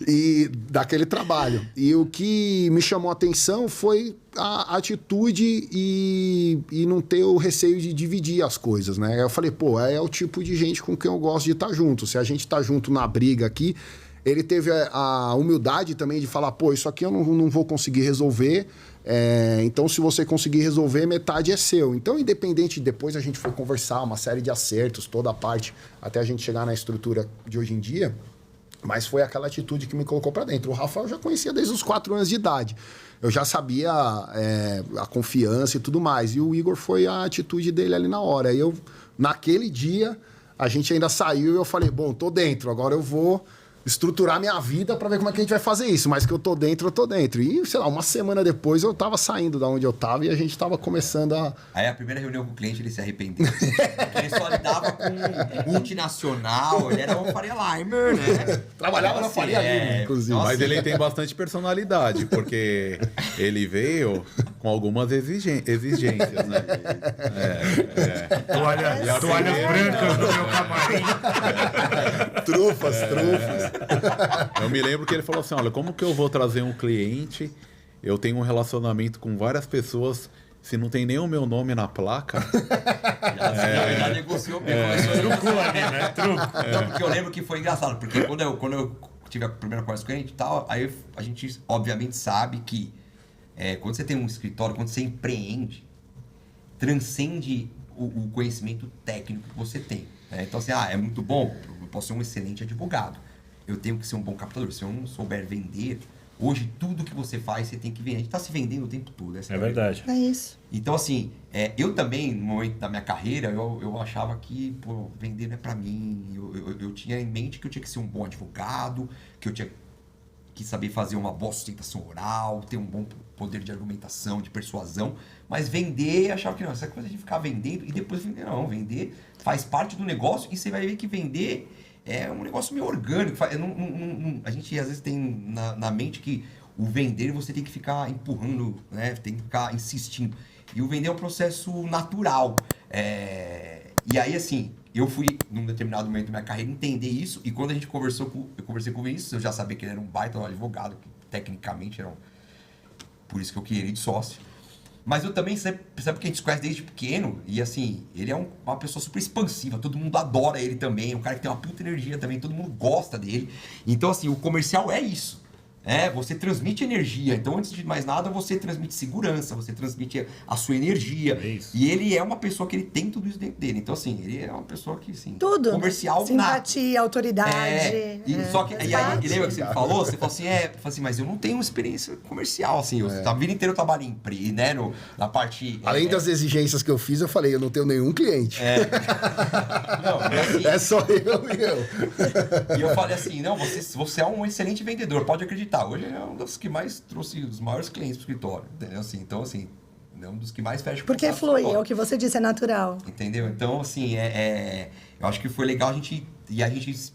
E daquele trabalho. E o que me chamou a atenção foi a atitude e não ter o receio de dividir as coisas, né? Eu falei, é o tipo de gente com quem eu gosto de estar junto. Se a gente tá junto na briga aqui, ele teve a humildade também de falar, isso aqui eu não vou conseguir resolver, então se você conseguir resolver, metade é seu. Então, independente, depois a gente foi conversar, uma série de acertos, toda a parte, até a gente chegar na estrutura de hoje em dia, mas foi aquela atitude que me colocou para dentro. O Rafael eu já conhecia desde os 4 anos de idade. Eu já sabia a confiança e tudo mais. E o Igor foi a atitude dele ali na hora. E naquele dia, a gente ainda saiu e eu falei, tô dentro, agora eu vou estruturar minha vida para ver como é que a gente vai fazer isso. Mas que eu tô dentro, eu tô dentro. E, sei lá, uma semana depois eu tava saindo da onde eu tava e a gente tava começando a... Aí a primeira reunião com o cliente, ele se arrependeu. Ele só lidava com multinacional, ele era um Faria Limer, né? Trabalhava na Faria Limer, inclusive. Nossa. Mas ele tem bastante personalidade, porque ele veio com algumas exigências, né? Toalhas brancas no meu camarim. Trufas. Eu me lembro que ele falou assim, olha, como que eu vou trazer um cliente, eu tenho um relacionamento com várias pessoas, se não tem nem o meu nome na placa... Já negociou bem. Trucou ali, né? Truco. Não, porque eu lembro que foi engraçado, porque quando eu tive a primeira conversa com a gente e tal, aí a gente obviamente sabe que quando você tem um escritório, quando você empreende, transcende o conhecimento técnico que você tem. Né? Então, assim, é muito bom, eu posso ser um excelente advogado, eu tenho que ser um bom captador. Se eu não souber vender, hoje tudo que você faz, você tem que vender. A gente está se vendendo o tempo todo. É verdade. É isso. Então, assim, eu também, no momento da minha carreira, eu achava que, vender não é pra mim. Eu tinha em mente que eu tinha que ser um bom advogado, que eu tinha que saber fazer uma boa sustentação oral, ter um bom poder de argumentação, de persuasão. Mas vender, eu achava que não, essa coisa de ficar vendendo e depois vender, não. Vender faz parte do negócio e você vai ver que vender é um negócio meio orgânico. A gente, às vezes, tem na mente que o vender você tem que ficar empurrando, né? Tem que ficar insistindo. E o vender é um processo natural. E aí, assim, eu fui, num determinado momento da minha carreira, entender isso. E quando a gente eu conversei com o Vinícius, eu já sabia que ele era um baita advogado, que tecnicamente era por isso que eu queria ele de sócio. Mas eu também, sabe que a gente se conhece desde pequeno, e assim, ele é uma pessoa super expansiva, todo mundo adora ele também, é um cara que tem uma puta energia também, todo mundo gosta dele. Então, assim, o comercial é isso. Você transmite energia. Então, antes de mais nada, você transmite segurança, você transmite a sua energia. E ele é uma pessoa que ele tem tudo isso dentro dele. Então, assim, ele é uma pessoa que, assim, tudo, comercial, simpatia, autoridade. Só que, e aí, lembra que você me falou? Você falou assim, mas eu não tenho experiência comercial, assim. A vida inteira eu trabalho em empresa, né? Na parte... Além das exigências que eu fiz, eu falei, eu não tenho nenhum cliente. Não, assim, é só eu e eu. E eu falei assim, não, você é um excelente vendedor, pode acreditar. Hoje é um dos que mais trouxe os maiores clientes pro escritório, entendeu? Assim, então, assim, é um dos que mais fecha. Porque flui, é o que você disse, é natural. Entendeu? Então, assim, eu acho que foi legal a gente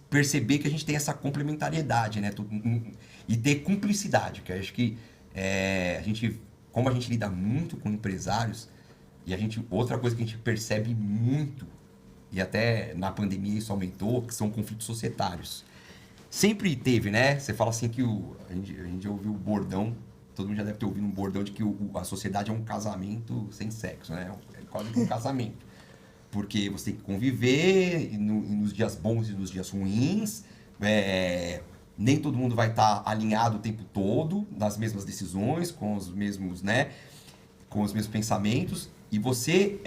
perceber que a gente tem essa complementariedade, né? E ter cumplicidade, que eu acho que como a gente lida muito com empresários, outra coisa que a gente percebe muito, e até na pandemia isso aumentou, que são conflitos societários. Sempre teve, né? Você fala assim que a gente já ouviu o bordão, todo mundo já deve ter ouvido um bordão de que a sociedade é um casamento sem sexo, né? É quase que um casamento. Porque você tem que conviver nos dias bons e nos dias ruins. Nem todo mundo vai estar alinhado o tempo todo, nas mesmas decisões, com os mesmos, né? Com os mesmos pensamentos. E você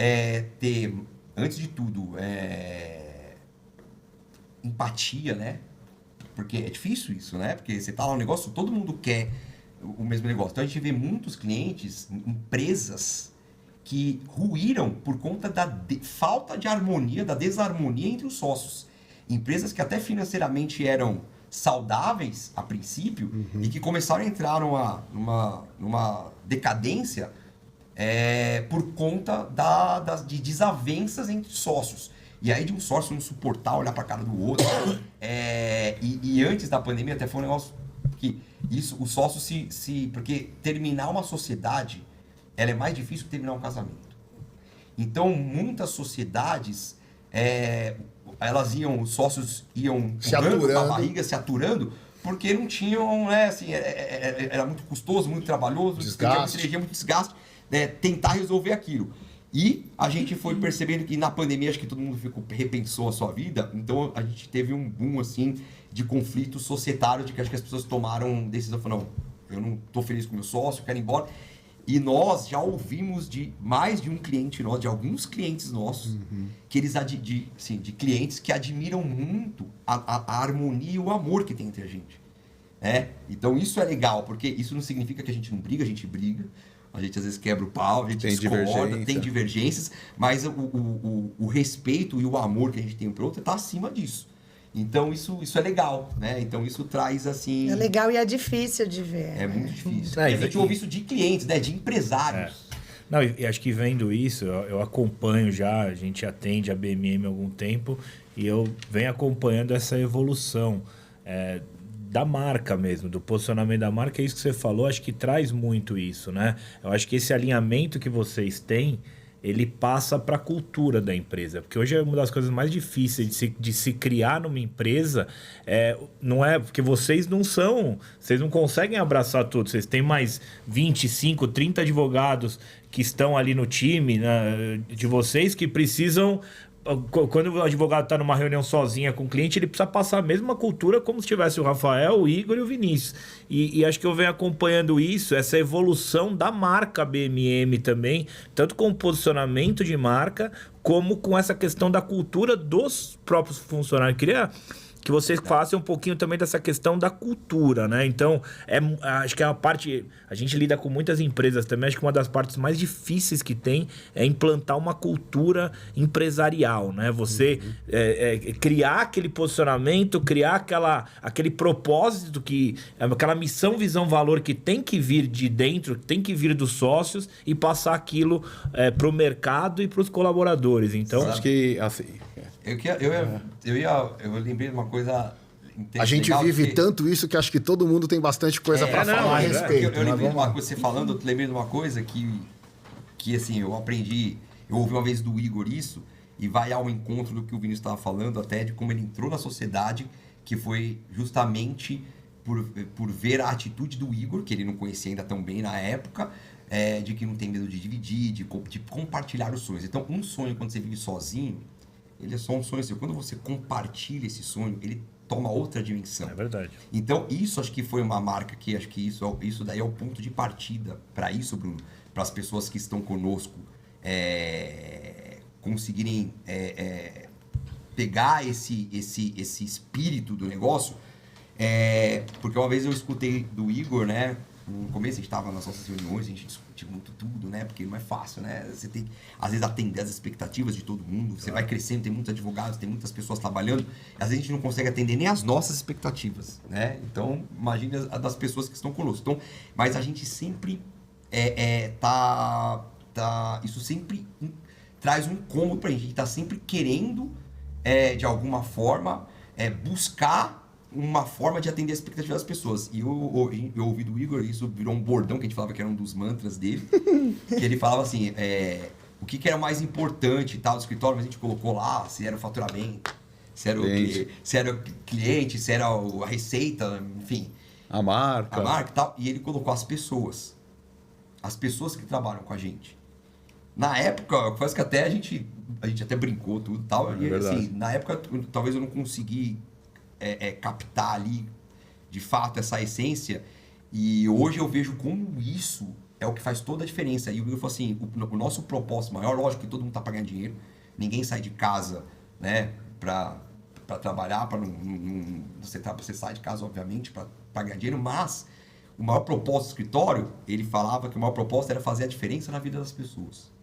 ter, antes de tudo, empatia, né? Porque é difícil isso, né? Porque você tá lá no negócio, todo mundo quer o mesmo negócio. Então a gente vê muitos clientes, empresas que ruíram por conta da falta de harmonia, da desarmonia entre os sócios. Empresas que até financeiramente eram saudáveis a princípio e que começaram a entrar numa decadência por conta de desavenças entre sócios. E aí de um sócio não suportar olhar para a cara do outro. E antes da pandemia até foi um negócio que o sócio porque terminar uma sociedade ela é mais difícil que terminar um casamento. Então muitas sociedades os sócios iam se aturando com a barriga, se aturando, porque não tinham, né, assim, era muito custoso, muito trabalhoso, muito desgaste, tentar resolver aquilo. E a gente foi percebendo que na pandemia, acho que todo mundo repensou a sua vida, então a gente teve um boom, assim, de conflitos societários, de que acho que as pessoas tomaram decisão, falaram, não, eu não estou feliz com o meu sócio, eu quero ir embora. E nós já ouvimos de mais de um cliente nosso, de alguns clientes nossos, que eles, de clientes que admiram muito a harmonia e o amor que tem entre a gente. Então isso é legal, porque isso não significa que a gente não briga, a gente briga. A gente às vezes quebra o pau, a gente discorda, tem divergências, mas o respeito e o amor que a gente tem um pro outro está acima disso. Então isso é legal, né? Então isso traz assim... É legal e é difícil de ver. É muito difícil. A gente ouve isso de clientes, né? De empresários. Não, e acho que vendo isso, eu acompanho já, a gente atende a BMM há algum tempo e eu venho acompanhando essa evolução da marca mesmo, do posicionamento da marca. É isso que você falou, acho que traz muito isso, né? Eu acho que esse alinhamento que vocês têm, ele passa para a cultura da empresa. Porque hoje é uma das coisas mais difíceis de se criar numa empresa. Não é porque vocês não conseguem abraçar tudo. Vocês têm mais 25, 30 advogados que estão ali no time, né, de vocês, que precisam... Quando o advogado está numa reunião sozinha com o cliente, ele precisa passar a mesma cultura como se tivesse o Rafael, o Igor e o Vinícius. E acho que eu venho acompanhando isso, essa evolução da marca BMM também, tanto com o posicionamento de marca, como com essa questão da cultura dos próprios funcionários. Eu queria que vocês falassem um pouquinho também dessa questão da cultura, né? Então, acho que é uma parte... A gente lida com muitas empresas também, acho que uma das partes mais difíceis que tem é implantar uma cultura empresarial, né? Você criar aquele posicionamento, criar aquele propósito, aquela missão, visão, valor que tem que vir de dentro, tem que vir dos sócios e passar aquilo para o mercado e para os colaboradores. Então, acho que, assim... Eu lembrei de uma coisa A gente vive tanto isso que acho que todo mundo tem bastante coisa para falar a respeito. Eu lembrei de uma coisa, você falando, eu lembrei de uma coisa que assim, eu aprendi, eu ouvi uma vez do Igor isso, e vai ao encontro do que o Vinícius estava falando, até de como ele entrou na sociedade, que foi justamente por ver a atitude do Igor, que ele não conhecia ainda tão bem na época, de que não tem medo de dividir, de compartilhar os sonhos. Então, um sonho, quando você vive sozinho, ele é só um sonho seu. Quando você compartilha esse sonho, ele toma outra dimensão. É verdade. Então, isso acho que foi uma marca que acho que isso daí é o ponto de partida para isso, Bruno, para as pessoas que estão conosco conseguirem pegar esse espírito do negócio. Porque uma vez eu escutei do Igor, né? No começo a gente estava nas nossas reuniões, a gente discute muito tudo, né? Porque não é fácil, né? Você tem que, às vezes, atender as expectativas de todo mundo. Você vai crescendo, tem muitos advogados, tem muitas pessoas trabalhando. Às vezes a gente não consegue atender nem as nossas expectativas, né? Então, imagine a das pessoas que estão conosco. Então, mas a gente sempre isso sempre traz um incômodo pra gente. A gente tá sempre querendo, de alguma forma, buscar uma forma de atender a expectativa das pessoas. E eu ouvi do Igor, isso virou um bordão que a gente falava que era um dos mantras dele, que ele falava assim, o que era mais importante e tal do escritório, mas a gente colocou lá se era o faturamento, se era o cliente, se era a receita, enfim. A marca e tal. E ele colocou as pessoas que trabalham com a gente. Na época, quase que até a gente até brincou tudo e tal. E assim, na época, talvez eu não consegui captar ali, de fato, essa essência. E hoje eu vejo como isso é o que faz toda a diferença. E eu falo assim, o nosso propósito maior, lógico que todo mundo tá pagando dinheiro. Ninguém sai de casa, né, pra trabalhar, você sai de casa, obviamente, para pagar dinheiro, mas o maior propósito do escritório, ele falava que o maior propósito era fazer a diferença na vida das pessoas.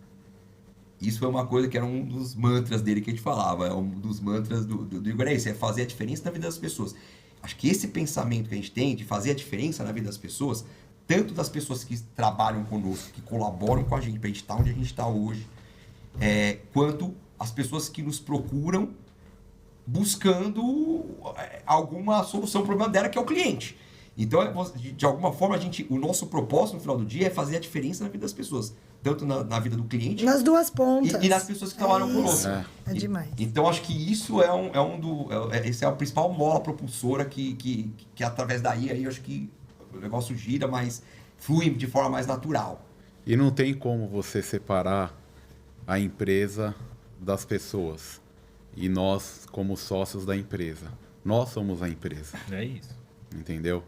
Isso foi uma coisa que era um dos mantras dele que a gente falava, um dos mantras do Igor, é fazer a diferença na vida das pessoas. Acho que esse pensamento que a gente tem de fazer a diferença na vida das pessoas, tanto das pessoas que trabalham conosco, que colaboram com a gente para a gente estar onde a gente está hoje, quanto as pessoas que nos procuram buscando alguma solução para o problema dela, que é o cliente. Então, de alguma forma, o nosso propósito no final do dia é fazer a diferença na vida das pessoas. Tanto na vida do cliente... Nas duas pontas. E nas pessoas que trabalham conosco. É demais. Então, acho que isso esse é a principal mola propulsora que através daí, aí, acho que o negócio gira, mas flui de forma mais natural. E não tem como você separar a empresa das pessoas. E nós, como sócios da empresa. Nós somos a empresa. É isso. Entendeu?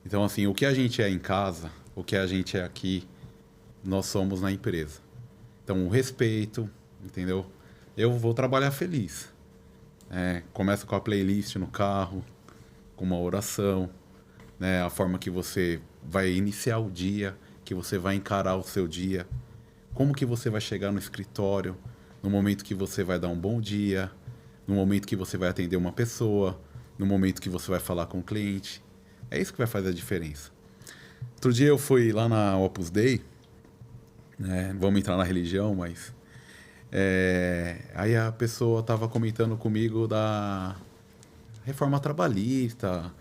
Então, assim, o que a gente é em casa, o que a gente é aqui, nós somos na empresa. Então, o respeito, entendeu? Eu vou trabalhar feliz. Começa com a playlist no carro, com uma oração, né? A forma que você vai iniciar o dia, que você vai encarar o seu dia, como que você vai chegar no escritório, no momento que você vai dar um bom dia, no momento que você vai atender uma pessoa, no momento que você vai falar com o cliente. É isso que vai fazer a diferença. Outro dia eu fui lá na Opus Dei, não vamos entrar na religião, mas... aí a pessoa estava comentando comigo da reforma trabalhista,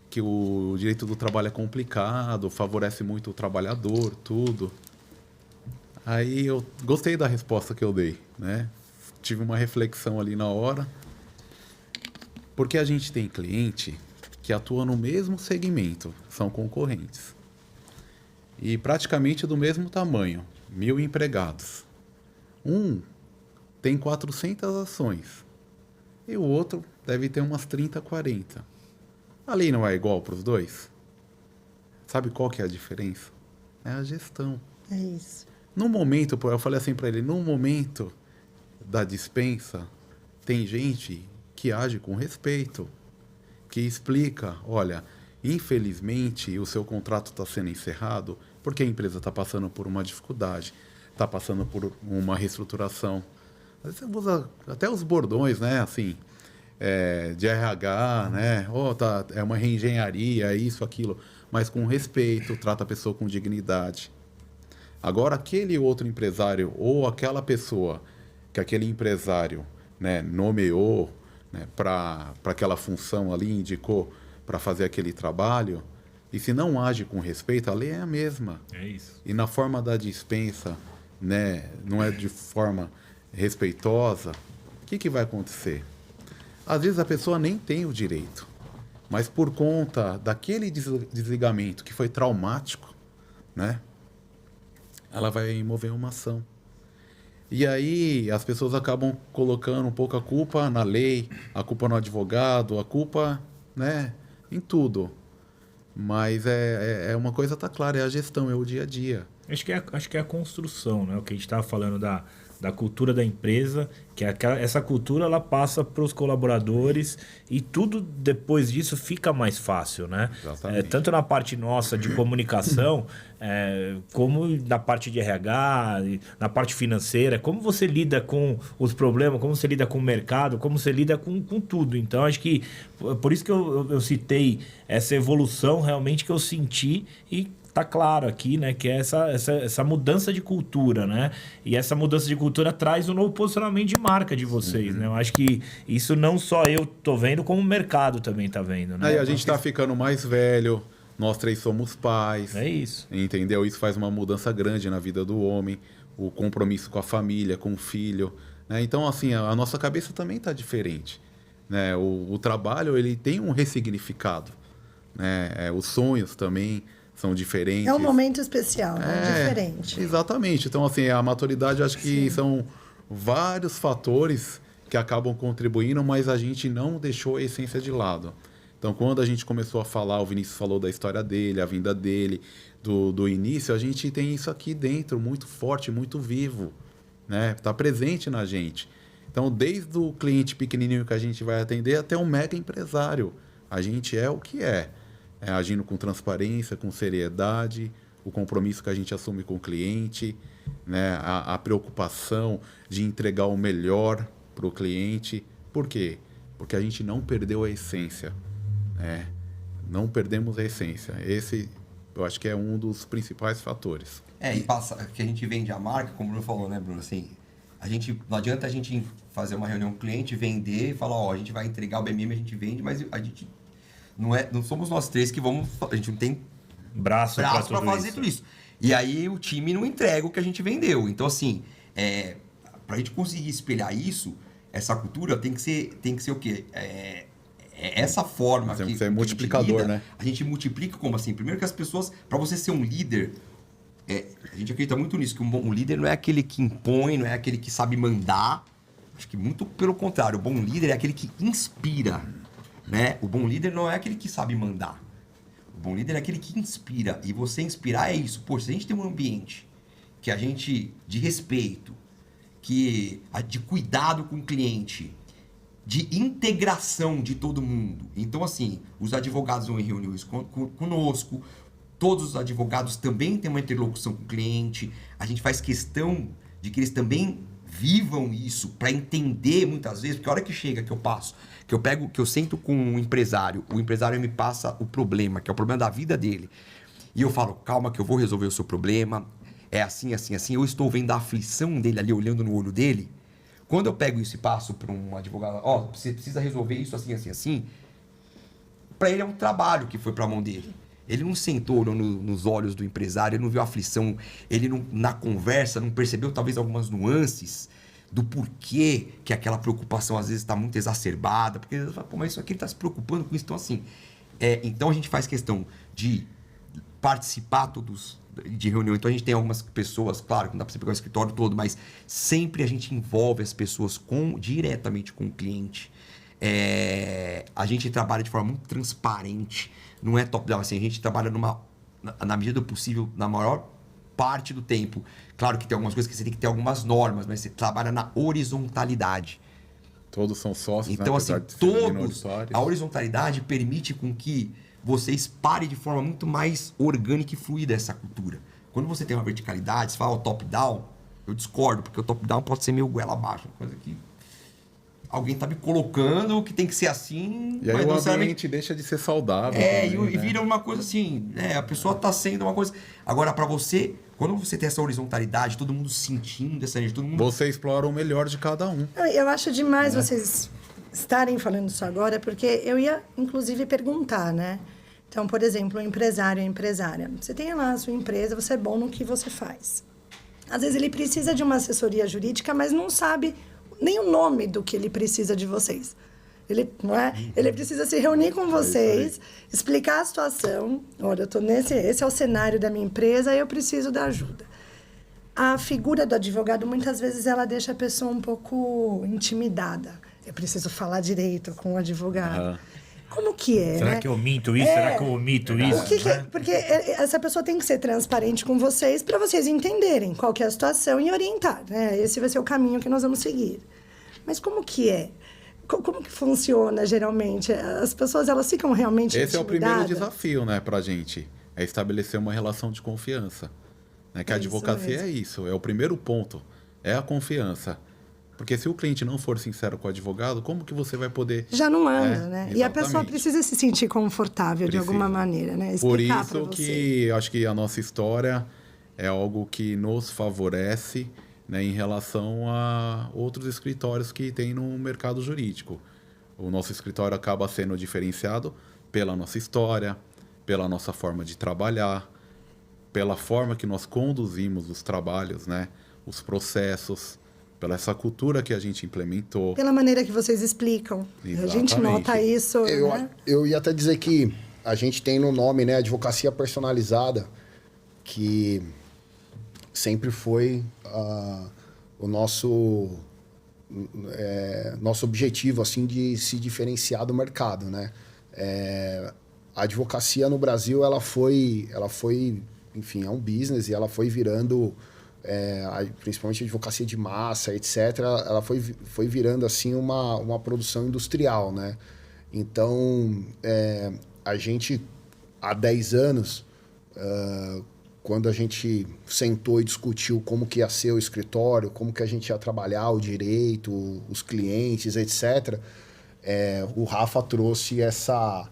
que o direito do trabalho é complicado, favorece muito o trabalhador, tudo. Aí eu gostei da resposta que eu dei, né? Tive uma reflexão ali na hora, porque a gente tem cliente que atua no mesmo segmento, são concorrentes. E praticamente do mesmo tamanho, 1.000 empregados. Um tem 400 ações e o outro deve ter umas 30, 40. A lei não é igual para os dois? Sabe qual que é a diferença? É a gestão. É isso. No momento, eu falei assim para ele, no momento da dispensa, tem gente que age com respeito, que explica, olha, infelizmente o seu contrato está sendo encerrado porque a empresa está passando por uma dificuldade, está passando por uma reestruturação. Você usa até os bordões, né, assim, de RH, né, é uma reengenharia, isso, aquilo, mas com respeito, trata a pessoa com dignidade. Agora, aquele outro empresário ou aquela pessoa que aquele empresário, né, nomeou, né, para aquela função ali, indicou para fazer aquele trabalho, e se não age com respeito, a lei é a mesma. É isso. E na forma da dispensa, né, não é de forma respeitosa, o que vai acontecer? Às vezes a pessoa nem tem o direito, mas por conta daquele desligamento que foi traumático, né, ela vai mover uma ação. E aí as pessoas acabam colocando um pouco a culpa na lei, a culpa no advogado, a culpa, né, em tudo. Mas é uma coisa tá clara, é a gestão, é o dia a dia. Acho que é a construção, né? O que a gente estava falando da cultura da empresa, que essa cultura ela passa para os colaboradores e tudo depois disso fica mais fácil, né? Tanto na parte nossa de comunicação, como na parte de RH, na parte financeira, como você lida com os problemas, como você lida com o mercado, como você lida com tudo. Então, acho que por isso que eu citei essa evolução realmente que eu senti e tá claro aqui, né, que é essa mudança de cultura, né? E essa mudança de cultura traz um novo posicionamento de marca de vocês, né? Eu acho que isso não só eu tô vendo, como o mercado também tá vendo, né? Aí a gente tá ficando mais velho, nós 3 somos pais. É isso. Entendeu? Isso faz uma mudança grande na vida do homem, o compromisso com a família, com o filho, né? Então, assim, a nossa cabeça também tá diferente, né? O trabalho, ele tem um ressignificado, né? Os sonhos também são diferentes. É um momento especial, né? Diferente. Exatamente. Então, assim, a maturidade, acho que são vários fatores que acabam contribuindo, mas a gente não deixou a essência de lado. Então, quando a gente começou a falar, o Vinícius falou da história dele, a vinda dele, do início, a gente tem isso aqui dentro, muito forte, muito vivo, né? Está presente na gente. Então, desde o cliente pequenininho que a gente vai atender até o mega empresário, a gente é o que é. Agindo com transparência, com seriedade, o compromisso que a gente assume com o cliente, né? A preocupação de entregar o melhor para o cliente. Por quê? Porque a gente não perdeu a essência, né? Não perdemos a essência. Esse, eu acho que é um dos principais fatores. E passa que a gente vende a marca, como o Bruno falou, né, Bruno? Assim, não adianta a gente fazer uma reunião com o cliente, vender e falar, a gente vai entregar o BMM, a gente vende, mas a gente... Não somos nós 3 que vamos... A gente não tem braço para fazer tudo isso. E aí o time não entrega o que a gente vendeu. Então, assim, para a gente conseguir espelhar isso, essa cultura tem que ser o quê? Essa forma que ser multiplicador, lida, né? A gente multiplica como assim? Primeiro que as pessoas... Para você ser um líder... a gente acredita muito nisso, que um líder não é aquele que impõe, não é aquele que sabe mandar. Acho que muito pelo contrário. O bom líder é aquele que inspira. Né? O bom líder não é aquele que sabe mandar. O bom líder é aquele que inspira. E você inspirar é isso. Pô, se a gente tem um ambiente que a gente, de respeito, de cuidado com o cliente, de integração de todo mundo. Então, assim, os advogados vão em reuniões conosco, todos os advogados também têm uma interlocução com o cliente. A gente faz questão de que eles também vivam isso para entender muitas vezes, porque a hora que chega, que eu passo, que eu sento com o empresário me passa o problema, que é o problema da vida dele. E eu falo, calma que eu vou resolver o seu problema, é assim, assim, assim. Eu estou vendo a aflição dele ali, olhando no olho dele. Quando eu pego isso e passo para um advogado, você precisa resolver isso assim, assim, assim. Para ele é um trabalho que foi para a mão dele. Ele não sentou nos olhos do empresário, ele não viu a aflição, ele não, na conversa não percebeu talvez algumas nuances do porquê que aquela preocupação às vezes está muito exacerbada, porque ele fala, mas isso aqui ele está se preocupando com isso. Então, assim, então a gente faz questão de participar todos de reunião. Então a gente tem algumas pessoas, claro, que não dá para você pegar o escritório todo, mas sempre a gente envolve as pessoas diretamente com o cliente. A gente trabalha de forma muito transparente, não é top-down, assim, a gente trabalha na medida do possível, na maior parte do tempo. Claro que tem algumas coisas que você tem que ter algumas normas, mas você trabalha na horizontalidade. Todos são sócios, então, né? assim, a horizontalidade permite com que você espalhe de forma muito mais orgânica e fluida essa cultura. Quando você tem uma verticalidade, você fala top-down, eu discordo, porque o top-down pode ser meio goela abaixo, uma coisa que alguém tá me colocando que tem que ser assim. E aí o ambiente deixa de ser saudável. E vira uma coisa assim, a pessoa tá sendo uma coisa... Agora, para você, quando você tem essa horizontalidade, todo mundo sentindo essa energia, todo mundo... Você explora o melhor de cada um. Eu acho demais vocês estarem falando isso agora, porque eu ia, inclusive, perguntar, né? Então, por exemplo, o empresário, a empresária. Você tem lá a sua empresa, você é bom no que você faz. Às vezes ele precisa de uma assessoria jurídica, mas não sabe nem o nome do que ele precisa de vocês. Ele precisa se reunir com vocês, explicar a situação. Olha, eu estou esse é o cenário da minha empresa e eu preciso da ajuda. a figura do advogado, muitas vezes, ela deixa a pessoa um pouco intimidada. Eu preciso falar direito com o advogado. Como que é, Será né? que eu minto isso? Será que eu omito isso? Porque essa pessoa tem que ser transparente com vocês para vocês entenderem qual que é a situação e orientar, né? Esse vai ser o caminho que nós vamos seguir. Mas como que é? Como que funciona, geralmente? As pessoas, elas ficam realmente Esse é o primeiro intimidadas? desafio, né, pra gente. É estabelecer uma relação de confiança. Né? Que a Isso advocacia mesmo. é isso, é o primeiro ponto. É a confiança. Porque se o cliente não for sincero com o advogado, como que você vai poder... Já não anda, né? E a pessoa exatamente. precisa se sentir confortável de alguma Precisa. maneira, né? Por Explicar pra isso você. que eu acho que a nossa história é algo que nos favorece, né, em relação a outros escritórios que tem no mercado jurídico. O nosso escritório acaba sendo diferenciado pela nossa história, pela nossa forma de trabalhar, pela forma que nós conduzimos os trabalhos, né, os processos, pela essa cultura que a gente implementou. Pela maneira que vocês explicam. A gente Exatamente. nota isso, né? Eu ia até dizer que a gente tem no nome, né, advocacia personalizada, que sempre foi o nosso objetivo, assim, de se diferenciar do mercado, né? A advocacia no Brasil, ela foi, enfim, é um business e ela foi virando, principalmente a advocacia de massa, etc., ela foi virando, assim, uma produção industrial, né? Então, a gente, há 10 anos, quando a gente sentou e discutiu como que ia ser o escritório, como que a gente ia trabalhar o direito, os clientes, etc., o Rafa trouxe essa...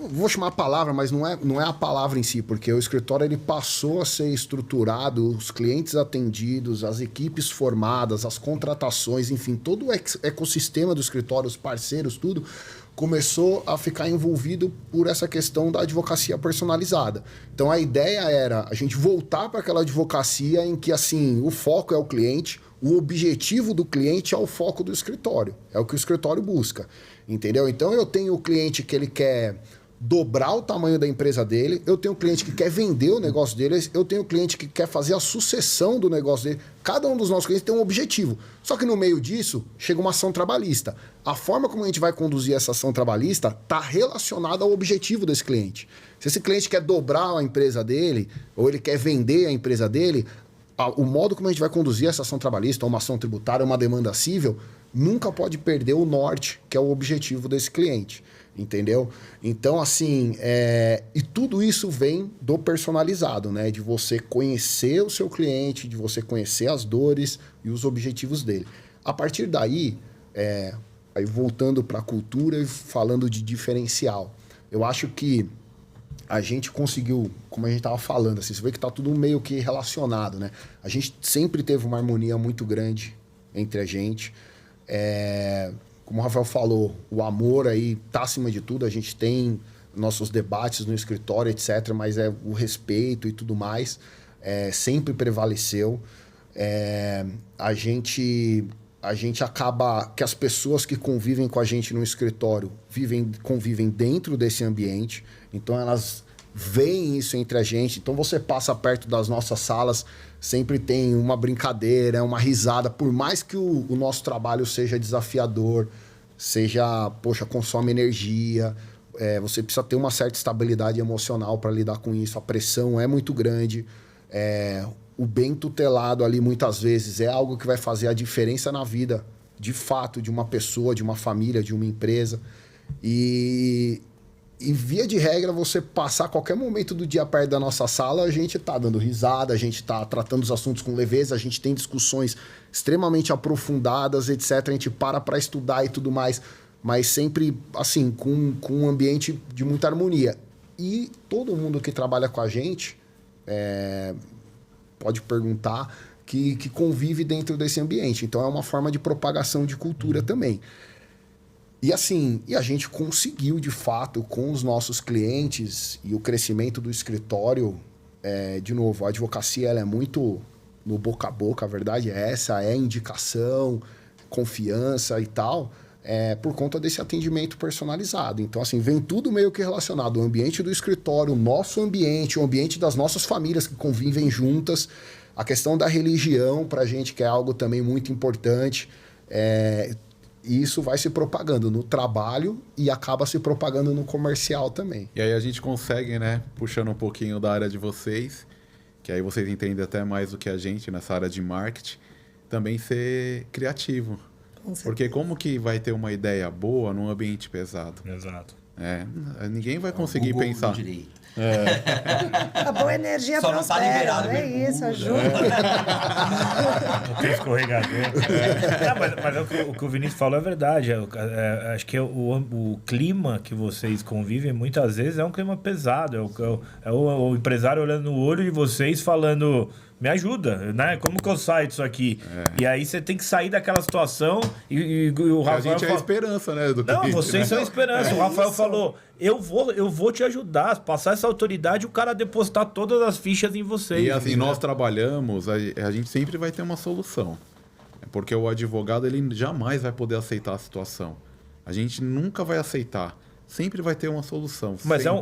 Vou chamar a palavra, mas não é a palavra em si, porque o escritório ele passou a ser estruturado, os clientes atendidos, as equipes formadas, as contratações, enfim, todo o ecossistema do escritório, os parceiros, tudo, começou a ficar envolvido por essa questão da advocacia personalizada. Então a ideia era a gente voltar para aquela advocacia em que assim o foco é o cliente, o objetivo do cliente é o foco do escritório, é o que o escritório busca, entendeu? Então eu tenho o cliente que ele quer dobrar o tamanho da empresa dele, eu tenho o cliente que quer vender o negócio dele, eu tenho o cliente que quer fazer a sucessão do negócio dele. Cada um dos nossos clientes tem um objetivo. Só que no meio disso, chega uma ação trabalhista. A forma como a gente vai conduzir essa ação trabalhista está relacionada ao objetivo desse cliente. Se esse cliente quer dobrar a empresa dele, ou ele quer vender a empresa dele, o modo como a gente vai conduzir essa ação trabalhista, uma ação tributária, uma demanda civil, nunca pode perder o norte, que é o objetivo desse cliente. Entendeu? Então, assim, e tudo isso vem do personalizado, né? De você conhecer o seu cliente, de você conhecer as dores e os objetivos dele. A partir daí, aí voltando para a cultura e falando de diferencial, eu acho que a gente conseguiu, como a gente estava falando, assim, você vê que está tudo meio que relacionado, né? A gente sempre teve uma harmonia muito grande entre a gente. Como o Rafael falou, o amor aí tá acima de tudo. A gente tem nossos debates no escritório, etc., mas o respeito e tudo mais sempre prevaleceu. A gente acaba que as pessoas que convivem com a gente no escritório convivem dentro desse ambiente, então elas veem isso entre a gente. Então você passa perto das nossas salas, sempre tem uma brincadeira, uma risada, por mais que o nosso trabalho seja desafiador, consome energia, você precisa ter uma certa estabilidade emocional para lidar com isso, a pressão é muito grande, o bem tutelado ali muitas vezes é algo que vai fazer a diferença na vida, de fato, de uma pessoa, de uma família, de uma empresa. E via de regra, você passar qualquer momento do dia perto da nossa sala, a gente tá dando risada, a gente tá tratando os assuntos com leveza, a gente tem discussões extremamente aprofundadas, etc. A gente para estudar e tudo mais, mas sempre, assim, com um ambiente de muita harmonia. E todo mundo que trabalha com a gente pode perguntar que convive dentro desse ambiente. Então, é uma forma de propagação de cultura também. E assim, a gente conseguiu, de fato, com os nossos clientes e o crescimento do escritório, de novo, a advocacia ela é muito no boca a boca, a verdade é essa, indicação, confiança e tal. por conta desse atendimento personalizado. Então, assim, vem tudo meio que relacionado. O ambiente do escritório, o nosso ambiente, o ambiente das nossas famílias que convivem juntas, a questão da religião, para a gente, que é algo também muito importante. E isso vai se propagando no trabalho e acaba se propagando no comercial também. E aí a gente consegue, né, puxando um pouquinho da área de vocês, que aí vocês entendem até mais do que a gente nessa área de marketing, também ser criativo. Porque como que vai ter uma ideia boa num ambiente pesado? Exato. Ninguém vai conseguir pensar. A boa energia só não tá liberado, é isso, ajuda. Não tem escorregador. Mas o que o Vinícius falou é verdade. Acho que o clima que vocês convivem muitas vezes é um clima pesado. O empresário olhando no olho de vocês falando... Me ajuda, né? Como que eu saio disso aqui? E aí você tem que sair daquela situação e o Rafael... A gente é a esperança, né? Do Não, cliente, vocês são a esperança. O Rafael isso. falou, eu vou te ajudar, passar essa autoridade e o cara depositar todas as fichas em vocês. E assim, entendeu? nós trabalhamos, a gente sempre vai ter uma solução. Porque o advogado, ele jamais vai poder aceitar a situação. A gente nunca vai aceitar. Sempre vai ter uma solução. Mas não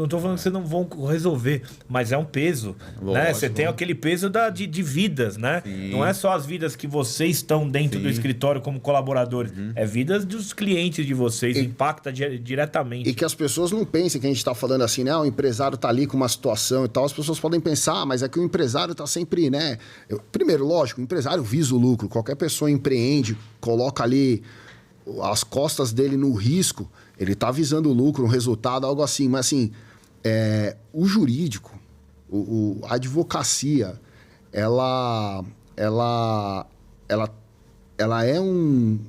estou falando que vocês não vão resolver, mas é um peso, Lógico, né? Você tem aquele peso de vidas, né? Sim. Não é só as vidas que vocês estão dentro do escritório como colaboradores, é vidas dos clientes de vocês, impacta diretamente. E que as pessoas não pensem que a gente está falando assim, né? O empresário está ali com uma situação e tal. As pessoas podem pensar, mas é que o empresário está sempre, né? Primeiro, lógico, o empresário visa o lucro. Qualquer pessoa empreende, coloca ali as costas dele no risco, ele está visando o lucro, um resultado, algo assim. Mas assim, o jurídico, a advocacia, ela é um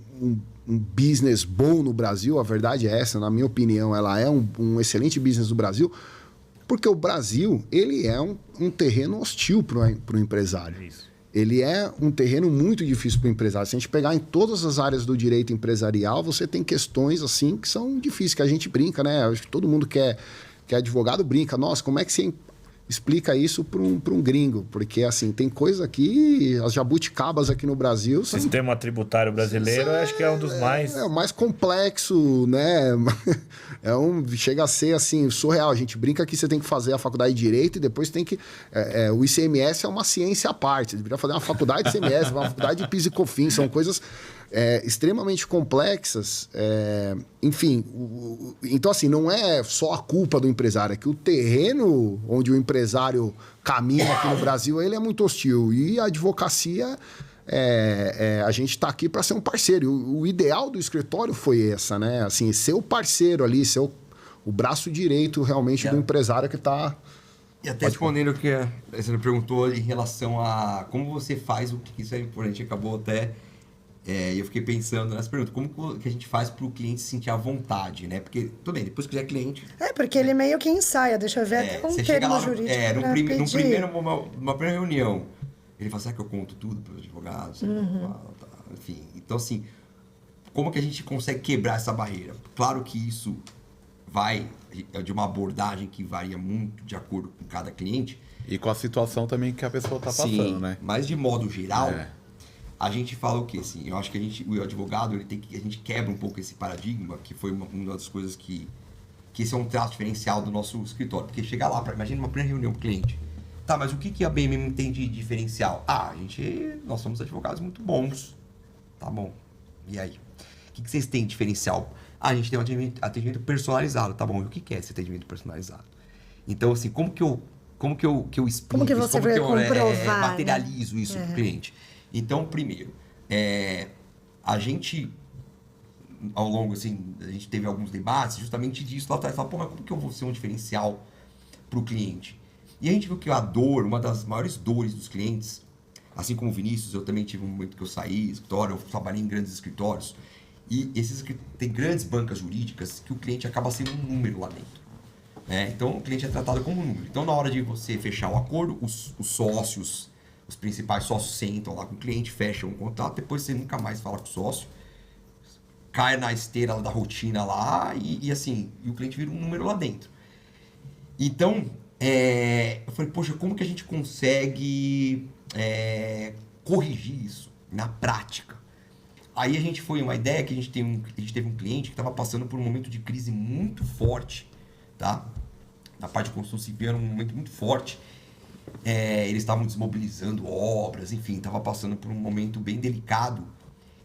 business bom no Brasil, a verdade é essa, na minha opinião, ela é um excelente business do Brasil, porque o Brasil, ele é um terreno hostil para o empresário. Isso. Ele é um terreno muito difícil para o empresário. Se a gente pegar em todas as áreas do direito empresarial, você tem questões assim que são difíceis, que a gente brinca, né? Acho que todo mundo que é advogado brinca. Nossa, como é que você explica isso para um gringo? Porque, assim, tem coisa aqui, as jabuticabas aqui no Brasil... O sistema tributário brasileiro, acho que é um dos mais... É o mais complexo, né? Chega a ser, assim, surreal. A gente brinca que você tem que fazer a faculdade de Direito e depois tem que... o ICMS é uma ciência à parte. Você deveria fazer uma faculdade de ICMS, uma faculdade de PIS e COFINS. São coisas extremamente complexas. Enfim, então, assim, não é só a culpa do empresário. É que o terreno onde o empresário caminha aqui no Brasil, ele é muito hostil. E a advocacia... a gente está aqui para ser um parceiro. O ideal do escritório foi essa, né? Assim, ser o parceiro ali, ser o braço direito realmente do empresário que está... E até respondendo o que você me perguntou em relação a como você faz o que isso é importante, acabou até... eu fiquei pensando nessa pergunta, como que a gente faz para o cliente se sentir à vontade, né? Porque, tudo bem, depois que já é cliente... Porque ele meio que ensaia, deixa eu ver até um termo jurídico pra pedir. Numa primeira reunião, ele fala, será que eu conto tudo para os advogados? Enfim, então assim, como que a gente consegue quebrar essa barreira? Claro que isso vai de uma abordagem que varia muito de acordo com cada cliente. E com a situação também que a pessoa está passando, né? Mas de modo geral, a gente fala o quê? Assim, eu acho que o advogado, a gente quebra um pouco esse paradigma, que foi uma das coisas que esse é um traço diferencial do nosso escritório. Porque chegar lá, imagina uma primeira reunião com o cliente. Tá, mas o que a BMM tem de diferencial? Nós somos advogados muito bons. Tá bom. E aí? O que vocês têm de diferencial? A gente tem um atendimento personalizado. Tá bom. E o que é esse atendimento personalizado? Então, assim, como que eu explico como que isso? você Como vai que eu comprovar, materializo isso para o cliente? Então, primeiro, a gente, ao longo, assim, a gente teve alguns debates justamente disso lá atrás. Mas como que eu vou ser um diferencial para o cliente? E a gente viu que uma das maiores dores dos clientes, assim como o Vinícius, eu também tive um momento que eu saí, escritório, eu trabalhei em grandes escritórios, e tem grandes bancas jurídicas que o cliente acaba sendo um número lá dentro. Então, o cliente é tratado como um número. Então, na hora de você fechar o acordo, os sócios, os principais sócios sentam lá com o cliente, fecham um contrato, depois você nunca mais fala com o sócio, cai na esteira da rotina lá e o cliente vira um número lá dentro. Então... eu falei, poxa, como que a gente consegue corrigir isso na prática? Aí a gente foi uma ideia que a gente teve um cliente que estava passando por um momento de crise muito forte, tá? Na parte de construção civil era um momento muito forte. Eles estavam desmobilizando obras, enfim, estava passando por um momento bem delicado.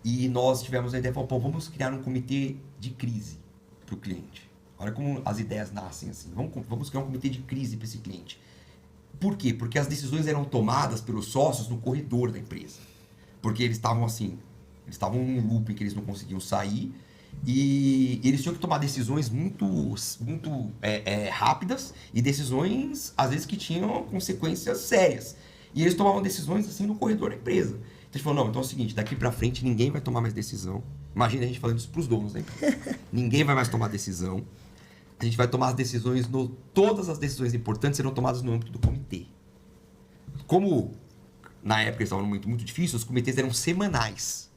E nós tivemos a ideia, pô, vamos criar um comitê de crise para o cliente. Olha como as ideias nascem assim. Vamos criar um comitê de crise para esse cliente. Por quê? Porque as decisões eram tomadas pelos sócios no corredor da empresa. Porque eles estavam assim, eles estavam num loop em que eles não conseguiam sair e eles tinham que tomar decisões muito rápidas e decisões, às vezes, que tinham consequências sérias. E eles tomavam decisões assim no corredor da empresa. Então a gente falou, não, então é o seguinte, daqui pra frente ninguém vai tomar mais decisão. Imagina a gente falando isso pros donos da empresa. Ninguém vai mais tomar decisão. A gente vai tomar as decisões, todas as decisões importantes serão tomadas no âmbito do comitê. Como na época eles estavam num momento muito difícil, os comitês eram semanais.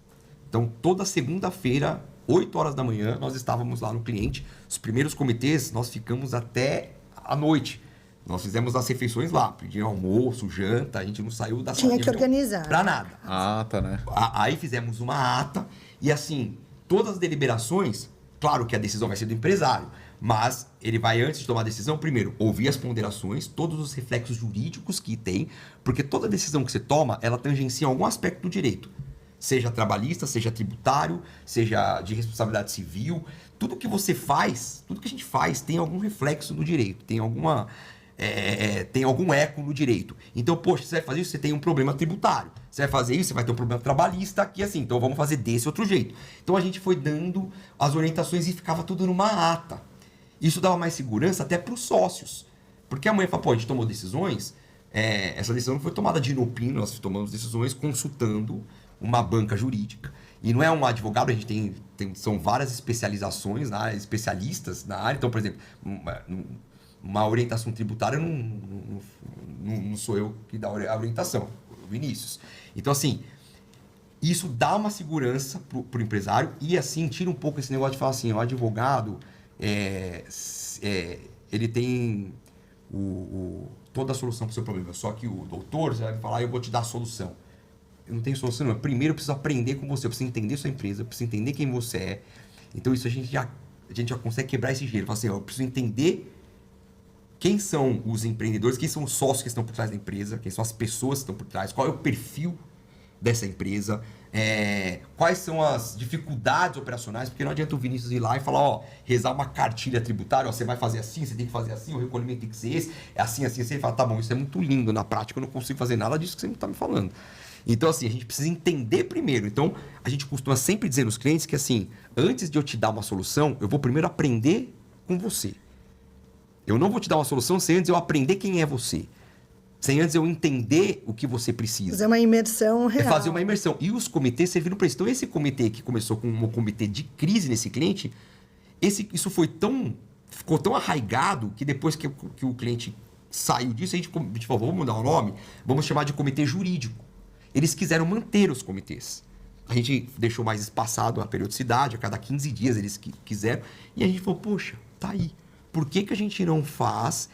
Então toda segunda-feira, 8 horas da manhã, nós estávamos lá no cliente. Os primeiros comitês, nós ficamos até a noite. Nós fizemos as refeições lá, pedimos almoço, janta, a gente não saiu da sala. Tinha que organizar. Pra nada. Ata, né? Aí fizemos uma ata e assim, todas as deliberações, claro que a decisão vai ser do empresário, mas ele vai, antes de tomar a decisão, primeiro, ouvir as ponderações, todos os reflexos jurídicos que tem, porque toda decisão que você toma, ela tangencia algum aspecto do direito. Seja trabalhista, seja tributário, seja de responsabilidade civil. Tudo que você faz, tudo que a gente faz tem algum reflexo no direito, tem algum eco no direito. Então, poxa, você vai fazer isso, você tem um problema tributário. Você vai fazer isso, você vai ter um problema trabalhista aqui assim. Então, vamos fazer desse outro jeito. Então, a gente foi dando as orientações e ficava tudo numa ata. Isso dava mais segurança até para os sócios. Porque a mãe fala, pô, a gente tomou decisões, essa decisão não foi tomada de inopino, nós tomamos decisões consultando uma banca jurídica. E não é um advogado, a gente são várias especializações, né, especialistas na área. Então, por exemplo, uma orientação tributária não sou eu que dá a orientação, o Vinícius. Então, assim, isso dá uma segurança para o empresário e, assim, tira um pouco esse negócio de falar assim, o advogado, ele tem toda a solução para o seu problema. Só que o doutor, você vai falar, eu vou te dar a solução. Eu não tenho solução nenhuma. Primeiro eu preciso aprender com você, eu preciso entender sua empresa, eu preciso entender quem você é. Então isso a gente já consegue quebrar esse gelo. Fala assim, eu preciso entender quem são os empreendedores, quem são os sócios que estão por trás da empresa, quem são as pessoas que estão por trás, qual é o perfil dessa empresa, quais são as dificuldades operacionais, porque não adianta o Vinícius ir lá e falar, ó, rezar uma cartilha tributária, ó, você vai fazer assim, você tem que fazer assim, o recolhimento tem que ser esse, é assim, assim, assim. Ele fala, tá bom, isso é muito lindo, na prática eu não consigo fazer nada disso que você está me falando. Então, assim, a gente precisa entender primeiro. Então, a gente costuma sempre dizer nos clientes que, assim, antes de eu te dar uma solução, eu vou primeiro aprender com você. Eu não vou te dar uma solução sem antes eu aprender quem é você. Sem antes eu entender o que você precisa. Fazer uma imersão real. Fazer uma imersão. E os comitês serviram para isso. Então, esse comitê que começou com um comitê de crise nesse cliente, isso ficou tão arraigado que depois que o cliente saiu disso, a gente falou, vamos mudar o nome, vamos chamar de comitê jurídico. Eles quiseram manter os comitês. A gente deixou mais espaçado a periodicidade, a cada 15 dias eles quiseram. E a gente falou, poxa, tá aí. Por que a gente não faz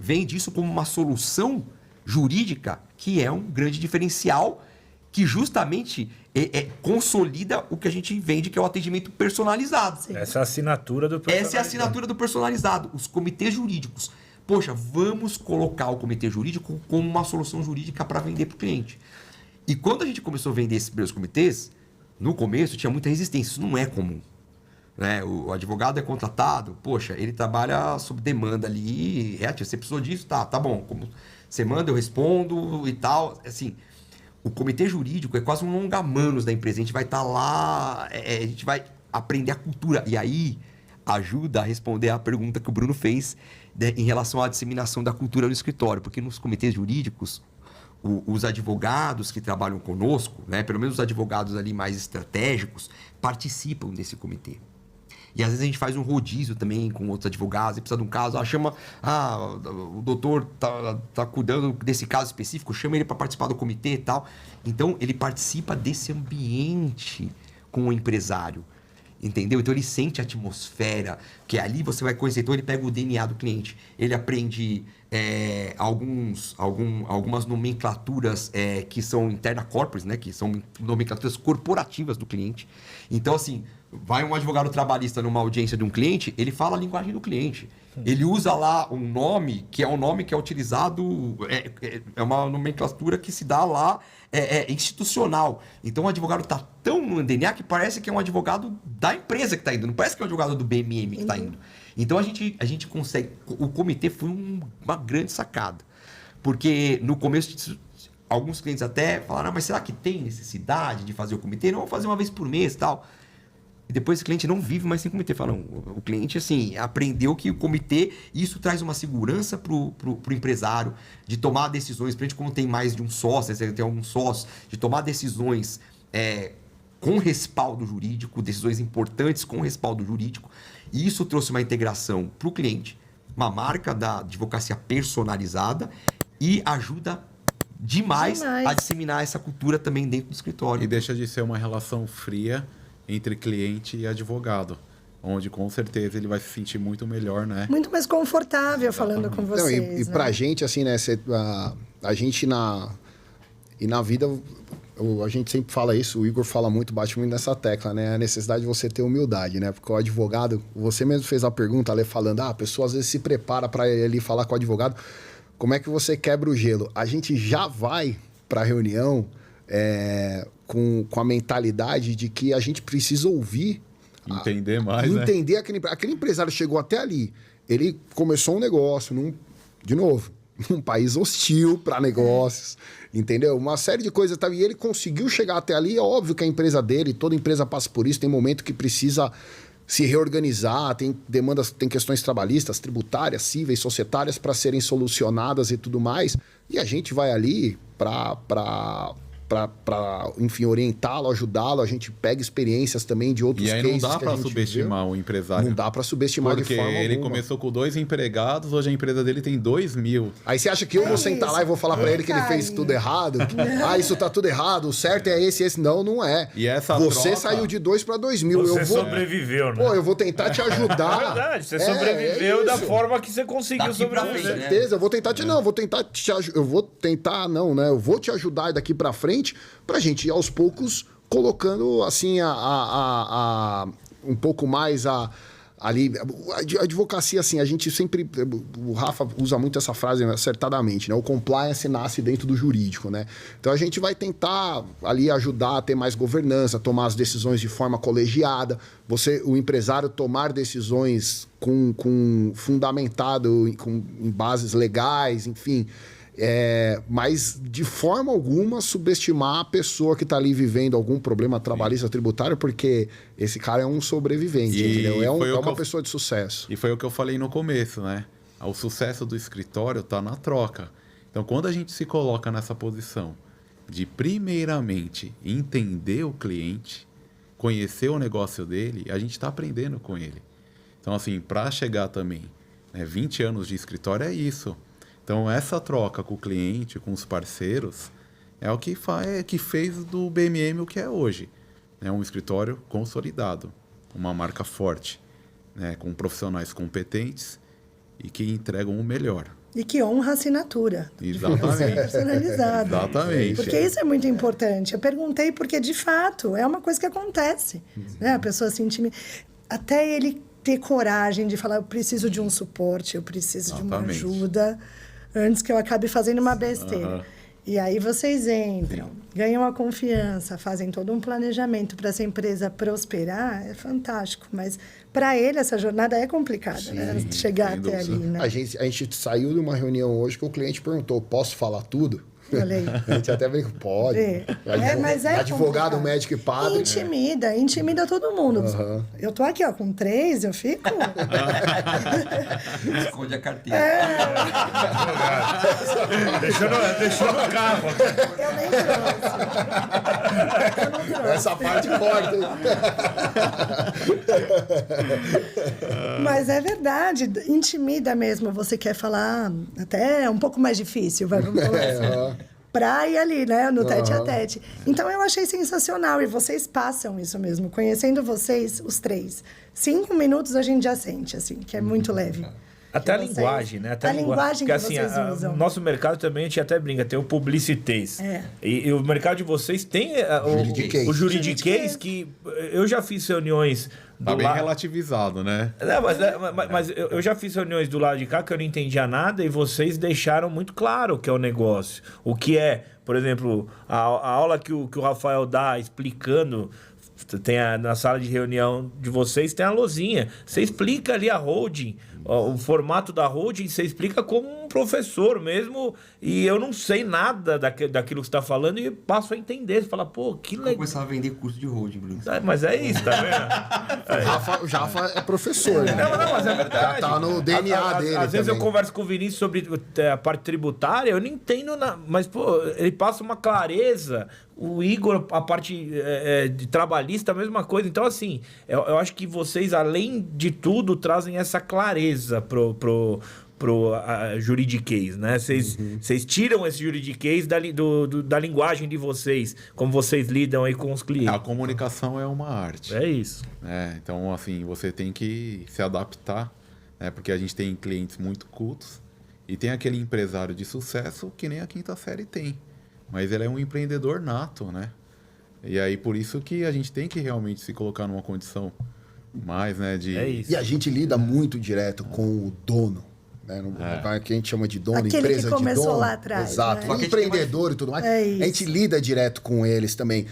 vem disso como uma solução jurídica que é um grande diferencial que justamente consolida o que a gente vende, que é o atendimento personalizado. Sim. Essa é a assinatura do personalizado. Essa é a assinatura do personalizado, os comitês jurídicos. Poxa, vamos colocar o comitê jurídico como uma solução jurídica para vender para o cliente. E quando a gente começou a vender esses primeiros comitês, no começo tinha muita resistência, isso não é comum. Né? O advogado é contratado, poxa, ele trabalha sob demanda ali, você precisou disso, tá bom, como você manda, eu respondo e tal. Assim, o comitê jurídico é quase um longa-manos da empresa, a gente vai estar lá, a gente vai aprender a cultura, e aí ajuda a responder a pergunta que o Bruno fez, né, em relação à disseminação da cultura no escritório, porque nos comitês jurídicos, os advogados que trabalham conosco, né, pelo menos os advogados ali mais estratégicos, participam desse comitê. E às vezes a gente faz um rodízio também com outros advogados, e precisa de um caso, o doutor tá cuidando desse caso específico, chama ele para participar do comitê e tal. Então, ele participa desse ambiente com o empresário. entendeu? Então ele sente a atmosfera, que ali você vai conhecer. Então ele pega o DNA do cliente, ele aprende algumas nomenclaturas que são interna corporis, né? Que são nomenclaturas corporativas do cliente. Então, assim, vai um advogado trabalhista numa audiência de um cliente, ele fala a linguagem do cliente. Ele usa lá um nome que é utilizado, é uma nomenclatura que se dá lá, institucional. Então o advogado está tão no DNA que parece que é um advogado da empresa que está indo, não parece que é um advogado do BMM que está indo. Então a gente consegue. O comitê foi uma grande sacada. Porque no começo, alguns clientes até falaram, mas será que tem necessidade de fazer o comitê? Não, vamos fazer uma vez por mês e tal. E depois esse cliente não vive mais sem comitê. Fala, não, o cliente, assim, aprendeu que o comitê, isso traz uma segurança pro empresário de tomar decisões, principalmente quando tem mais de um sócio, você tem alguns sócios, de tomar decisões com respaldo jurídico, decisões importantes com respaldo jurídico. E isso trouxe uma integração para o cliente, uma marca da advocacia personalizada e ajuda demais a disseminar essa cultura também dentro do escritório. E deixa de ser uma relação fria entre cliente e advogado, onde com certeza ele vai se sentir muito melhor, né? Muito mais confortável falando com vocês. Não, e pra gente, assim, né? A gente na vida, a gente sempre fala isso, o Igor fala muito, bate muito nessa tecla, né? A necessidade de você ter humildade, né? Porque o advogado, você mesmo fez a pergunta ali falando, a pessoa às vezes se prepara para ir ali falar com o advogado. Como é que você quebra o gelo? A gente já vai pra reunião com a mentalidade de que a gente precisa ouvir. Entender mais, entender, né? Aquele empresário chegou até ali, ele começou um negócio, de novo, num país hostil para negócios, entendeu? Uma série de coisas. E ele conseguiu chegar até ali. É óbvio que a empresa dele, toda empresa passa por isso, tem momento que precisa se reorganizar, tem demandas, tem questões trabalhistas, tributárias, cíveis, societárias para serem solucionadas e tudo mais. E a gente vai ali para enfim, orientá-lo, ajudá-lo. A gente pega experiências também de outros cases. E aí não dá para subestimar o empresário. Não dá para subestimar de forma alguma. Porque ele começou com 2 empregados, hoje a empresa dele tem 2.000. Aí você acha que eu vou sentar lá e vou falar para ele que ele fez tudo errado? Isso tá tudo errado, o certo é esse. Não, não é. E essa você saiu de 2 para 2.000. Você sobreviveu, né? Pô, eu vou tentar te ajudar. É verdade, você sobreviveu da forma que você conseguiu sobreviver. Com certeza, eu vou tentar eu vou te ajudar daqui para frente, pra gente ir aos poucos colocando assim um pouco mais ali a advocacia, assim, a gente sempre, o Rafa usa muito essa frase acertadamente, né? O compliance nasce dentro do jurídico, né? Então a gente vai tentar ali ajudar a ter mais governança, tomar as decisões de forma colegiada, o empresário tomar decisões fundamentado em bases legais, enfim. Mas de forma alguma subestimar a pessoa que está ali vivendo algum problema trabalhista tributário, porque esse cara é um sobrevivente, entendeu? É uma pessoa de sucesso. E foi o que eu falei no começo, né? O sucesso do escritório está na troca. Então, quando a gente se coloca nessa posição de, primeiramente, entender o cliente, conhecer o negócio dele, a gente está aprendendo com ele. Então, assim, para chegar também, 20 anos de escritório é isso. Então, essa troca com o cliente, com os parceiros, é o que fez do BMM o que é hoje. É um escritório consolidado, uma marca forte, né, com profissionais competentes e que entregam o melhor. E que honra a assinatura. Exatamente. Personalizada. Exatamente. Porque isso é muito importante. Eu perguntei porque, de fato, é uma coisa que acontece. Né? A pessoa se intimida. Até ele ter coragem de falar, eu preciso de um suporte, eu preciso de uma ajuda, antes que eu acabe fazendo uma besteira. E aí vocês entram, ganham a confiança, fazem todo um planejamento para essa empresa prosperar, é fantástico. Mas para ele essa jornada é complicada, né? Chegar até ali, né? A gente saiu de uma reunião hoje que o cliente perguntou, posso falar tudo? A gente até brinca, pode. Mas é advogado, médico e padre. Intimida todo mundo. Eu tô aqui, ó, com 3, eu fico... Esconde a carteira. Deixou no carro. Eu nem trouxe. Essa parte corta. Mas é verdade, intimida mesmo. Você quer falar, até é um pouco mais difícil, vamos falar assim. pra ir ali, né? No tete a tete. Então, eu achei sensacional. E vocês passam isso mesmo. Conhecendo vocês, os três. 5 minutos a gente já sente, assim, que é muito leve. Até a vocês- linguagem, né? Até a linguagem Porque, que assim, vocês usam. o nosso mercado também, a gente até brinca, tem o publicitês. É. E o mercado de vocês tem Juridiquês. o juridiquês, que eu já fiz reuniões Tá do bem lado... relativizado, né? Não, mas eu já fiz reuniões do lado de cá que eu não entendia nada e vocês deixaram muito claro o que é o negócio. O que é, por exemplo, a aula que o Rafael dá explicando... na sala de reunião de vocês tem a lozinha. Você explica ali a holding, o formato da holding, você explica como um professor mesmo. E eu não sei nada daquilo que você está falando e passo a entender. Você fala, pô, que Vou legal. começar a vender curso de holding, Bruno. Mas é isso, tá vendo? O Rafa é professor, né? Não, mas é verdade. Já tá no DNA dele Às vezes eu também. converso com o Vinícius sobre a parte tributária, eu não entendo nada. Mas, pô, ele passa uma clareza. O Igor, a parte de trabalhista, a mesma coisa. Então, assim, eu acho que vocês, além de tudo, trazem essa clareza pro juridiquês, né? Vocês tiram esse juridiquês da linguagem de vocês, como vocês lidam aí com os A clientes. comunicação é uma arte. É isso. Então, assim, você tem que se adaptar, né? Porque a gente tem clientes muito cultos e tem aquele empresário de sucesso que nem a quinta série tem. Mas ele é um empreendedor nato, né? E aí, por isso que a gente tem que realmente se colocar numa condição mais, né? É isso. E a gente lida muito direto com o dono. Né? Que a gente chama de dono, Aquele empresa que começou de dono. lá atrás, Exato. né? Empreendedor e tudo mais. É isso. A gente lida direto com eles também.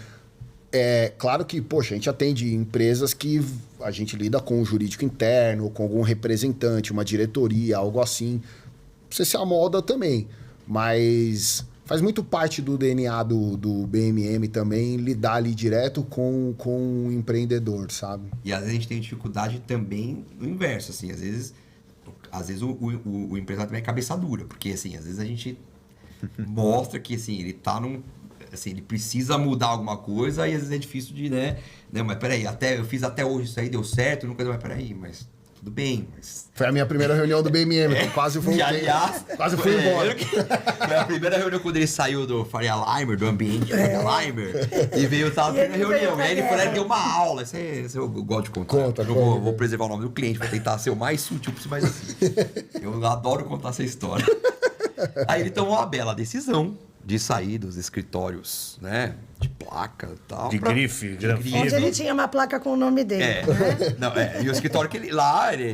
É claro que, poxa, a gente atende empresas que a gente lida com o jurídico interno, com algum representante, uma diretoria, algo assim. Você se amolda também. Mas faz muito parte do DNA do BMM também lidar ali direto com o empreendedor, sabe? E às vezes a gente tem dificuldade também no inverso, assim, às vezes o empresário também é cabeça dura, porque assim, às vezes a gente mostra que assim, ele tá assim, ele precisa mudar alguma coisa e às vezes é difícil de, né, mas peraí, eu fiz até hoje isso aí, deu certo, nunca deu, mas peraí, mas tudo bem, mas... Foi a minha primeira reunião do BMM, que quase foi aliás, quase fui embora. Foi a primeira reunião quando ele saiu do Faria Limer, do ambiente Faria Limer, e veio, tava na primeira reunião. E aí ele foi lá e deu uma aula. Isso eu gosto de contar. Conta, eu vou preservar o nome do cliente, vou tentar ser o mais sutil possível, mas assim, eu adoro contar essa história. Aí ele tomou uma bela decisão de sair dos escritórios, né, de placa e tal. De grife, grafismo. Onde ele tinha uma placa com o nome dele. E o escritório que ele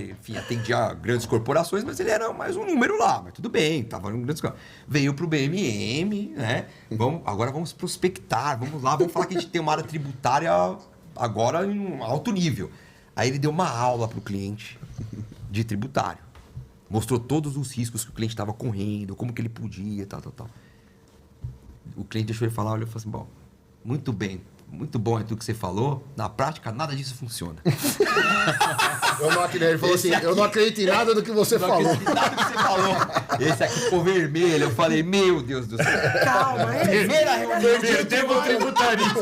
enfim, atendia grandes corporações, mas ele era mais um número lá, mas tudo bem, tava em grandes escritório. Veio pro BMM, né? Agora vamos prospectar, vamos lá, vamos falar que a gente tem uma área tributária agora em um alto nível. Aí ele deu uma aula pro cliente de tributário. Mostrou todos os riscos que o cliente estava correndo, como que ele podia, tal. O cliente deixou ele falar, olha, eu falei assim, bom, muito bem, muito bom é tudo que você falou, na prática nada disso funciona. Eu não acredito, ele falou assim, eu não acredito em nada do que você falou. Não acredito em nada do que você falou. Esse aqui ficou vermelho, eu falei, meu Deus do céu. Calma, Primeira reunião de Perdemos o tributarista.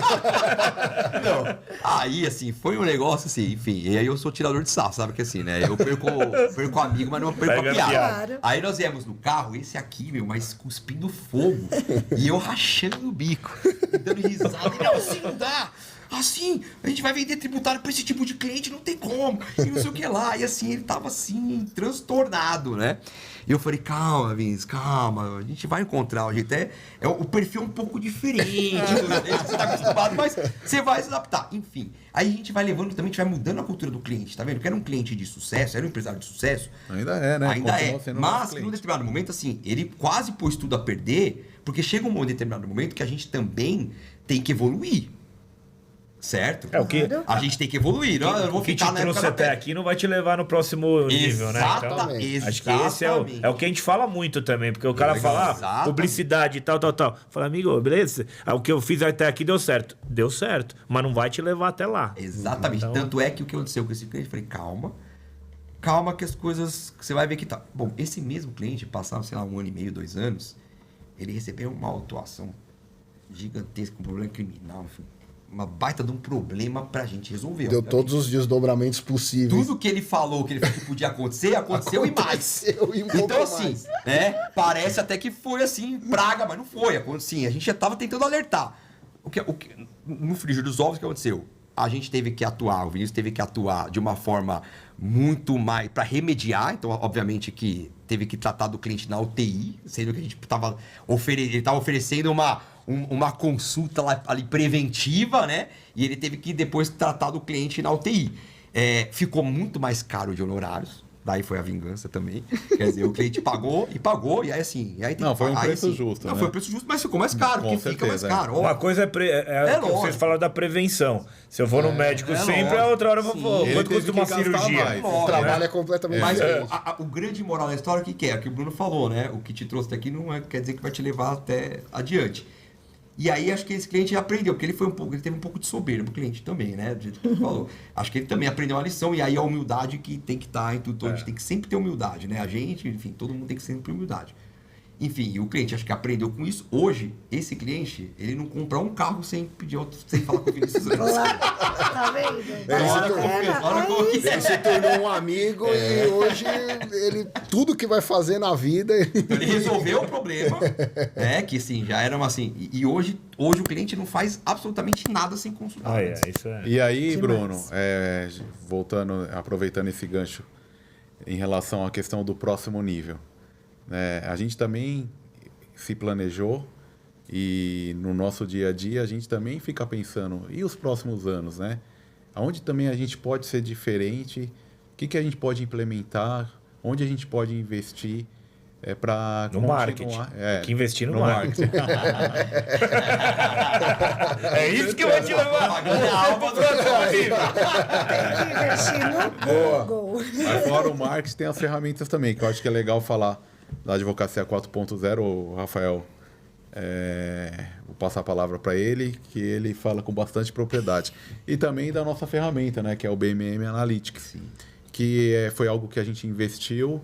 Não. Aí, assim, foi um negócio assim, enfim. E aí eu sou tirador de sarro, sabe que assim, né? Eu perco amigo, mas não perco Pega a piada. piada. Aí nós viemos no carro, esse aqui, mas cuspindo fogo. E eu rachando o bico, dando risada. Não, assim não dá. Assim, a gente vai vender tributário pra esse tipo de cliente, não tem como. E não sei o que lá. E assim, ele tava assim, transtornado, né? E eu falei, calma, Vinícius, calma. A gente vai encontrar. O perfil é um pouco diferente do que você tá acostumado, mas você vai se adaptar. Enfim, aí a gente vai levando também, a gente vai mudando a cultura do cliente, tá vendo? Porque era um cliente de sucesso, era um empresário de sucesso. Ainda é, né? Ainda Continua é. sendo nosso Mas, cliente. num determinado momento, assim, ele quase pôs tudo a perder, porque chega um determinado momento que a gente também tem que evoluir. Certo? É o que A gente tem que evoluir. Não, eu vou o que te ficar na época trouxe da até pedra. aqui não vai te levar no próximo nível, né? Exatamente. Acho que esse é o que a gente fala muito também, porque o cara fala, Exatamente. publicidade e tal. Fala, amigo, beleza? O que eu fiz até aqui deu certo. Deu certo, mas não vai te levar até lá. Exatamente. Então... Tanto é que o que aconteceu com esse cliente, eu falei, calma que as coisas, você vai ver que tá. Bom, esse mesmo cliente, passava, sei lá, 1 ano e meio, 2 anos, ele recebeu uma autuação gigantesca, um problema criminal, enfim. uma baita de um problema pra gente resolver. Deu obviamente. todos os desdobramentos possíveis. Tudo que ele falou que podia acontecer, aconteceu e mais. Aconteceu e um pouco Então, assim, mais. né? Parece até que foi assim, praga, mas não foi. Assim, a gente já tava tentando alertar. No frigir dos ovos, o que aconteceu? A gente teve que atuar, o Vinícius teve que atuar de uma forma muito mais para remediar. Então, obviamente, que teve que tratar do cliente na UTI, sendo que a gente estava oferecendo uma consulta lá, ali preventiva, né? E ele teve que depois tratar do cliente na UTI. Ficou muito mais caro de honorários. Daí foi a vingança também. Quer dizer, o cliente pagou, e aí assim... Aí tem Não, que foi um pagar, preço assim, justo, Não, né? foi um preço justo, mas ficou mais caro, Com porque fica mais certeza, caro. Uma coisa é lógico. vocês falaram da prevenção. Se eu for no médico sempre, lógico. a outra hora eu Sim. vou. Ele Quanto teve custa que uma gastar cirurgia? mais. O trabalho é completamente Mas diferente. o grande moral da história, o que é? O que o Bruno falou, né? O que te trouxe daqui não quer dizer que vai te levar até adiante. E aí acho que esse cliente aprendeu, porque ele teve um pouco de soberba, o cliente também, né? Do jeito que ele falou. Acho que ele também aprendeu uma lição, e aí a humildade que tem que estar em tudo. A gente tem que sempre ter humildade, né? A gente, enfim, todo mundo tem que sempre ter humildade. Enfim, e o cliente acho que aprendeu com isso. Hoje, esse cliente, ele não compra um carro sem pedir outro, sem falar com o Vinícius antes. Tá vendo? Ele se tornou um amigo e hoje tudo que vai fazer na vida... Então, ele resolveu o problema, né? Que assim, já era uma assim. E hoje o cliente não faz absolutamente nada sem consultar. Isso é. E aí, Demais. Bruno, voltando, aproveitando esse gancho em relação à questão do próximo nível, né? A gente também se planejou e no nosso dia a dia a gente também fica pensando, e os próximos anos, né? Aonde também a gente pode ser diferente, o que a gente pode implementar, onde a gente pode investir para No marketing. Tem que investir no marketing. É isso que eu vou te levar. Tem que investir no Google. Mas fora o marketing, tem as ferramentas também, que eu acho que é legal falar da Advocacia 4.0, Rafael. Vou passar a palavra para ele, que ele fala com bastante propriedade. E também da nossa ferramenta, né, que é o BMM Analytics. Sim. Que foi algo que a gente investiu,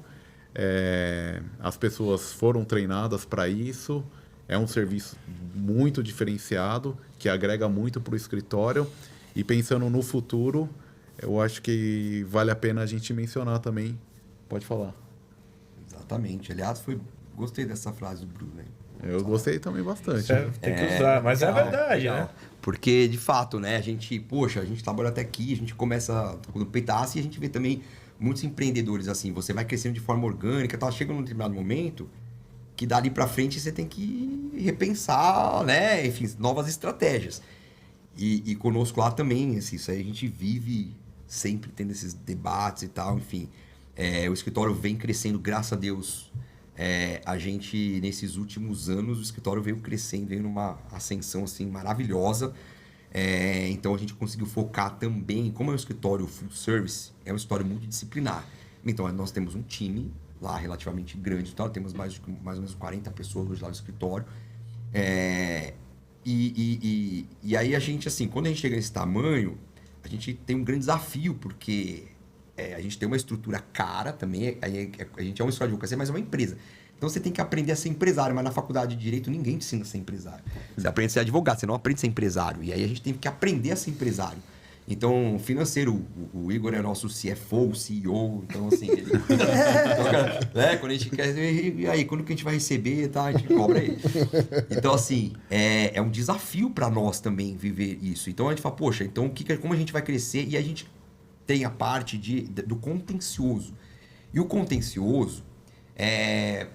as pessoas foram treinadas para isso, é um serviço muito diferenciado, que agrega muito para o escritório. E pensando no futuro, eu acho que vale a pena a gente mencionar também. Pode falar. Exatamente. Aliás, gostei dessa frase do Bruno, né? Eu gostei também bastante. Tem que usar, mas legal, é verdade, legal. né? Porque, de fato, né, a gente trabalha até aqui, a gente começa no peitaço e a gente vê também muitos empreendedores assim, você vai crescendo de forma orgânica, chega num determinado momento que dali pra frente você tem que repensar, né, enfim, novas estratégias. E conosco lá também, assim, isso aí a gente vive sempre tendo esses debates e tal, enfim. O escritório vem crescendo, graças a Deus. A gente, nesses últimos anos, o escritório veio crescendo, veio numa ascensão assim, maravilhosa. Então a gente conseguiu focar também, como é um escritório full service, é um escritório multidisciplinar. Então nós temos um time lá relativamente grande, temos mais ou menos 40 pessoas hoje lá no escritório. E aí a gente, assim, quando a gente chega nesse tamanho, a gente tem um grande desafio, porque a gente tem uma estrutura cara também, a gente é um escritório de advocacia, mas é uma empresa. Então você tem que aprender a ser empresário, mas na faculdade de Direito ninguém te ensina a ser empresário. Você aprende a ser advogado, você não aprende a ser empresário. E aí a gente tem que aprender a ser empresário. Então, financeiro, o Igor é nosso CFO, CEO, então assim, ele cuida, quando a gente quer, e aí, quando que a gente vai receber, tá, a gente cobra ele. Então, assim, é um desafio para nós também viver isso. Então a gente fala, poxa, então como a gente vai crescer? E a gente tem a parte do contencioso. E o contencioso,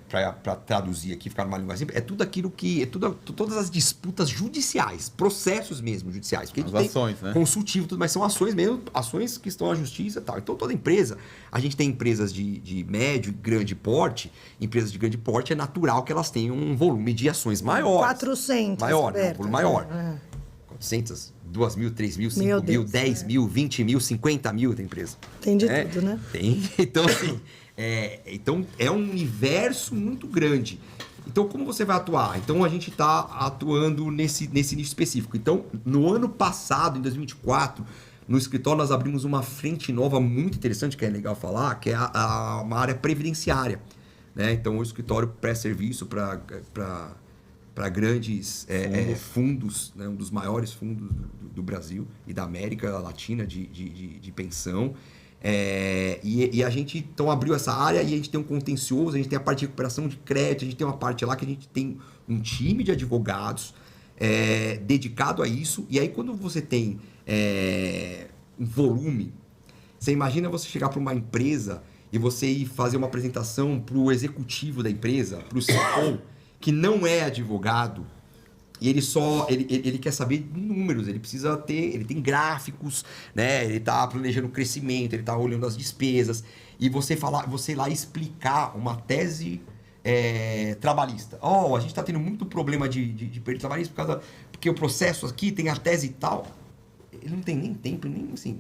para traduzir aqui, ficar numa língua simples, é tudo aquilo que... todas as disputas judiciais, processos mesmo judiciais. Porque as ações, né? Consultivo, tudo, mas são ações mesmo, ações que estão à justiça e tal. Então, toda empresa, a gente tem empresas de médio e grande porte. Empresas de grande porte é natural que elas tenham um volume de ações maior. 400 maior, né? Um abertas, volume maior. né? 400, 2 mil, 3 mil, 5 Meu mil, Deus, 10 mil, 20 mil, 50 mil tem empresa. Tem de tudo, né? Tem. Então, assim, então é um universo muito grande. Então, como você vai atuar? Então, a gente está atuando nesse nicho específico. Então, no ano passado, em 2024, no escritório nós abrimos uma frente nova muito interessante, que é legal falar, que é uma área previdenciária. Né? Então, o escritório presta serviço para para grandes fundos, né? Um dos maiores fundos do Brasil e da América Latina de pensão. E a gente então abriu essa área e a gente tem um contencioso, a gente tem a parte de recuperação de crédito, a gente tem uma parte lá que a gente tem um time de advogados dedicado a isso. E aí quando você tem um volume, você imagina você chegar para uma empresa e você ir fazer uma apresentação para o executivo da empresa, para o CEO, que não é advogado, e ele quer saber de números, ele tem gráficos, né? Ele está planejando o crescimento, ele está olhando as despesas, e você ir lá explicar uma tese trabalhista. A gente está tendo muito problema de perda trabalhista porque o processo aqui tem a tese e tal. Ele não tem nem tempo, nem assim...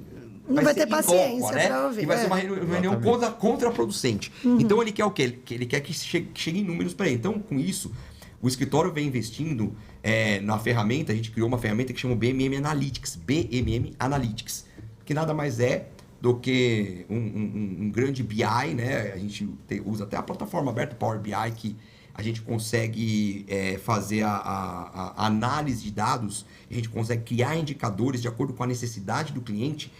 Não vai ter paciência para ouvir. E vai ser uma reunião contraproducente. Então, ele quer o quê? Ele quer que chegue em números para ele. Então, com isso, o escritório vem investindo na ferramenta. A gente criou uma ferramenta que chama BMM Analytics. BMM Analytics. Que nada mais é do que um grande BI, né? A gente usa até a plataforma aberta, Power BI, que a gente consegue fazer a análise de dados, a gente consegue criar indicadores de acordo com a necessidade do cliente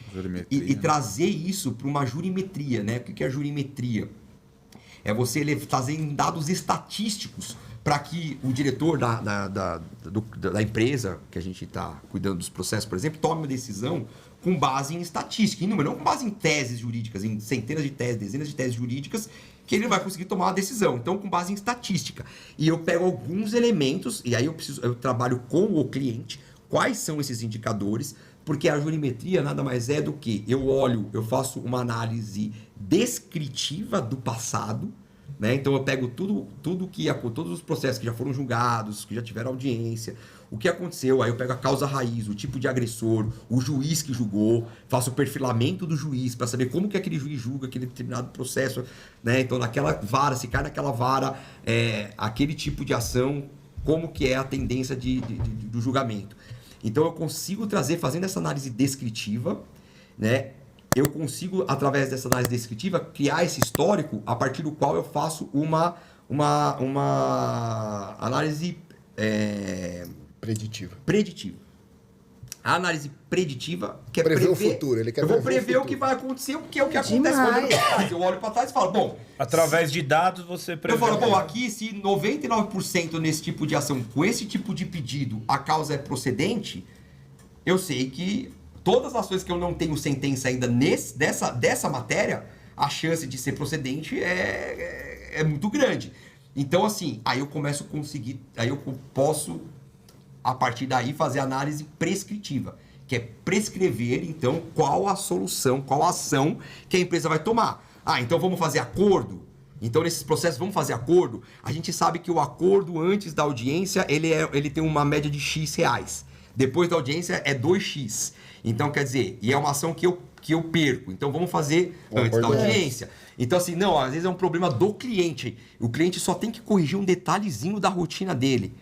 e trazer isso para uma jurimetria, né? O que é a jurimetria? É você trazer dados estatísticos para que o diretor da empresa, que a gente está cuidando dos processos, por exemplo, tome uma decisão com base em estatística, em número, não com base em teses jurídicas, em centenas de teses, dezenas de teses jurídicas, que ele vai conseguir tomar uma decisão. Então, com base em estatística. E eu pego alguns elementos, e aí eu trabalho com o cliente, quais são esses indicadores, porque a jurimetria nada mais é do que eu faço uma análise descritiva do passado, né? Então eu pego todos os processos que já foram julgados, que já tiveram audiência, o que aconteceu, aí eu pego a causa raiz, o tipo de agressor, o juiz que julgou, faço o perfilamento do juiz para saber como que aquele juiz julga aquele determinado processo, né? Então naquela vara, se cai naquela vara, aquele tipo de ação, como que é a tendência do julgamento. Então eu consigo trazer, fazendo essa análise descritiva, né? Eu consigo, através dessa análise descritiva, criar esse histórico a partir do qual eu faço uma análise preditiva. A análise preditiva quer prever o futuro. Ele quer eu vou prever o que vai acontecer, porque é o que acontece quando eu olho para trás. Eu olho para trás e falo, bom... Através de dados você prevê... Eu falo, bom, aqui se 99% nesse tipo de ação, com esse tipo de pedido, a causa é procedente, eu sei que todas as ações que eu não tenho sentença ainda dessa matéria, a chance de ser procedente é muito grande. Então, assim, aí eu começo a conseguir... Aí eu posso... a partir daí, fazer análise prescritiva, que é prescrever, então, qual a solução, qual a ação que a empresa vai tomar. Então vamos fazer acordo? Então, nesses processos, vamos fazer acordo? A gente sabe que o acordo antes da audiência, ele tem uma média de X reais. Depois da audiência, é 2X. Então, quer dizer, e é uma ação que eu perco. Então, vamos fazer antes da audiência. Então, assim, não, às vezes é um problema do cliente. O cliente só tem que corrigir um detalhezinho da rotina dele.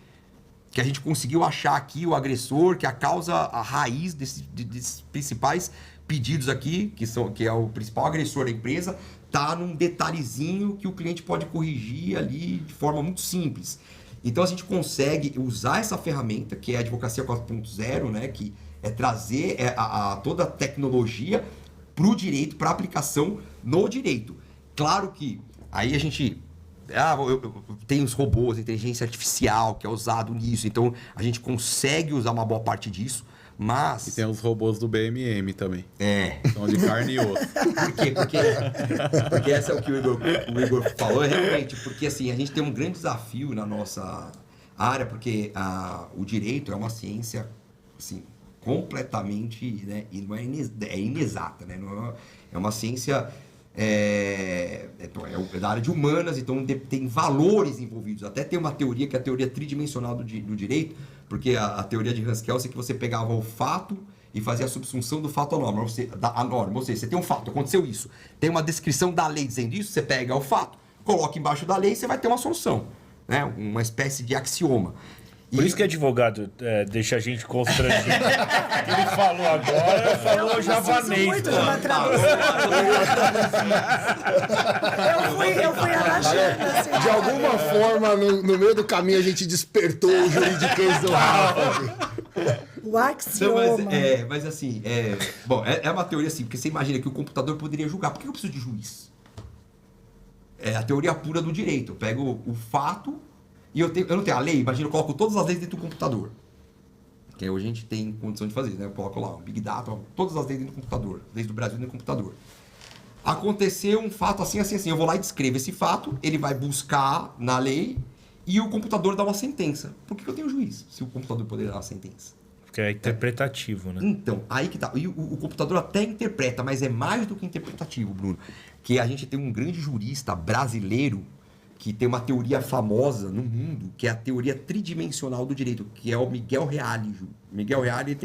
Que a gente conseguiu achar aqui o agressor, que a raiz desses principais pedidos aqui, que é o principal agressor da empresa, tá num detalhezinho que o cliente pode corrigir ali de forma muito simples. Então a gente consegue usar essa ferramenta, que é a Advocacia 4.0, né, que é trazer toda a tecnologia para o direito, para aplicação no direito. Claro que aí a gente... tem os robôs, a inteligência artificial que é usado nisso, então a gente consegue usar uma boa parte disso, mas... E tem os robôs do BMM também. São de carne e osso. Por quê? Porque essa é o que o Igor falou, realmente, porque assim, a gente tem um grande desafio na nossa área, porque o direito é uma ciência, assim, completamente, né, e não é inexata, né, não é uma ciência... é da área de humanas, então tem valores envolvidos. Até tem uma teoria que é a teoria tridimensional do direito, porque a teoria de Hans Kelsen é que você pegava o fato e fazia a subsunção do fato à norma. Ou seja, você tem um fato, aconteceu isso. Tem uma descrição da lei dizendo isso, você pega o fato, coloca embaixo da lei e você vai ter uma solução, né? Uma espécie de axioma. Por isso que advogado deixa a gente constrangido. Ele falou agora, falou javanês. Muito de uma tradução. eu fui arrastando, assim. De alguma forma, no meio do caminho, a gente despertou o juridiquês do Rafa. O axioma. Mas assim, bom, é uma teoria assim, porque você imagina que o computador poderia julgar. Por que eu preciso de juiz? É a teoria pura do direito. Eu pego o fato e eu não tenho a lei. Imagina, eu coloco todas as leis dentro do computador. Que hoje a gente tem condição de fazer, né? Eu coloco lá um Big Data, todas as leis dentro do computador. Leis do Brasil dentro do computador. Aconteceu um fato assim. Eu vou lá e descrevo esse fato, ele vai buscar na lei e o computador dá uma sentença. Por que eu tenho juiz se o computador poderia dar uma sentença? Porque é interpretativo, né? Então, aí que tá. E o computador até interpreta, mas é mais do que interpretativo, Bruno. Que a gente tem um grande jurista brasileiro que tem uma teoria famosa no mundo, que é a teoria tridimensional do direito, que é o Miguel Reale. Miguel Reale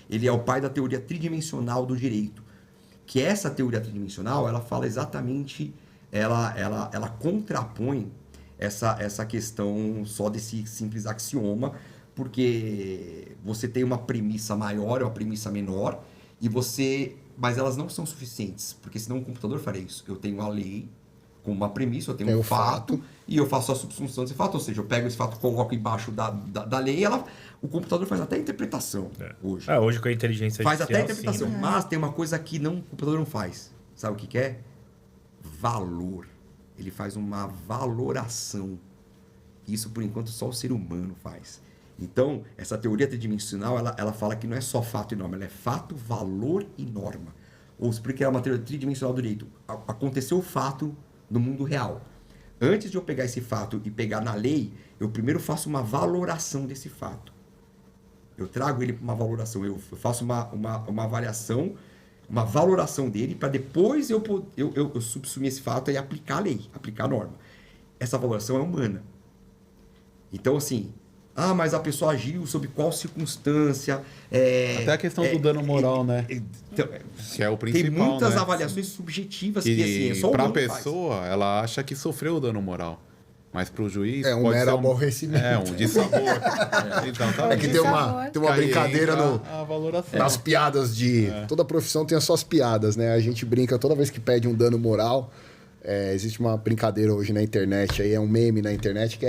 ele é o pai da teoria tridimensional do direito. Que essa teoria tridimensional, ela fala exatamente, ela contrapõe essa questão só desse simples axioma, porque você tem uma premissa maior e uma premissa menor, mas elas não são suficientes, porque senão o computador faria isso. Eu tenho a lei com uma premissa, eu tenho um fato, e eu faço a subsunção desse fato, ou seja, eu pego esse fato, coloco embaixo da lei, o computador faz até a interpretação hoje. Hoje com a inteligência faz artificial, até a interpretação, sim, né? mas tem uma coisa que o computador não faz. Sabe o que é? Valor. Ele faz uma valoração. Isso, por enquanto, só o ser humano faz. Então, essa teoria tridimensional, ela fala que não é só fato e norma, ela é fato, valor e norma. Ou se porque é uma teoria tridimensional do direito. Aconteceu o fato no mundo real. Antes de eu pegar esse fato e pegar na lei, eu primeiro faço uma valoração desse fato. Eu trago ele para uma valoração, eu faço uma avaliação, uma valoração dele, para depois eu subsumir esse fato e aplicar a lei, aplicar a norma. Essa valoração é humana. Então, assim... mas a pessoa agiu sob qual circunstância? Até a questão do dano moral, né? Então, que é o principal, tem muitas né? avaliações subjetivas que assim, é só o para a humano faz. pessoa, ela acha que sofreu o dano moral. Mas para o juiz... É um pode mero ser aborrecimento. um dissabor. É que tem uma brincadeira a valoração. nas piadas de... Toda profissão tem as suas piadas, né? A gente brinca toda vez que pede um dano moral... existe uma brincadeira hoje na internet, aí é um meme na internet, que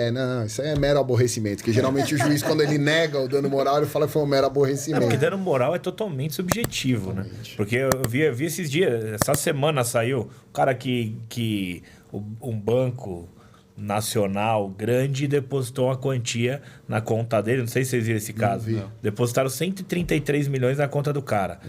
isso aí é mero aborrecimento. Que geralmente o juiz, quando ele nega o dano moral, ele fala que foi um mero aborrecimento. Porque dano moral é totalmente subjetivo, né? Porque eu vi esses dias, essa semana saiu, o cara que um banco nacional grande depositou uma quantia na conta dele, não sei se vocês viram esse caso. Depositaram 133 milhões na conta do cara.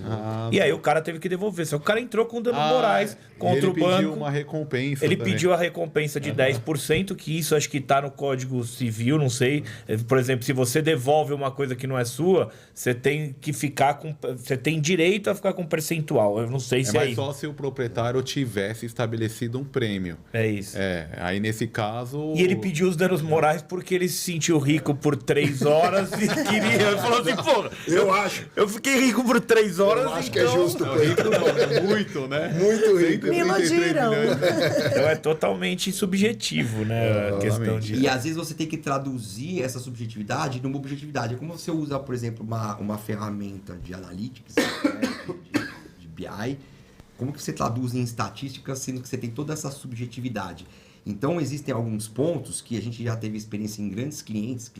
E aí o cara teve que devolver. Só que o cara entrou com danos morais contra o banco. Ele pediu uma recompensa. Ele pediu a recompensa de 10%, que isso acho que está no Código Civil, não sei. Por exemplo, se você devolve uma coisa que não é sua, você tem que ficar com... Você tem direito a ficar com percentual. Eu não sei se é mas isso. Só se o proprietário tivesse estabelecido um prêmio. É isso. Aí nesse caso... E ele pediu os danos morais porque ele se sentiu rico por 3 horas e queria... Ele falou assim, pô... Eu fiquei rico por 3 horas, Eu acho que é justo. Muito, né? Muito rico. Me iludiram. Então é totalmente subjetivo, né? A questão de... E às vezes você tem que traduzir essa subjetividade numa objetividade. É como você usa, por exemplo, uma ferramenta de analytics, né? de BI. Como que você traduz em estatística, sendo que você tem toda essa subjetividade? Então, existem alguns pontos que a gente já teve experiência em grandes clientes,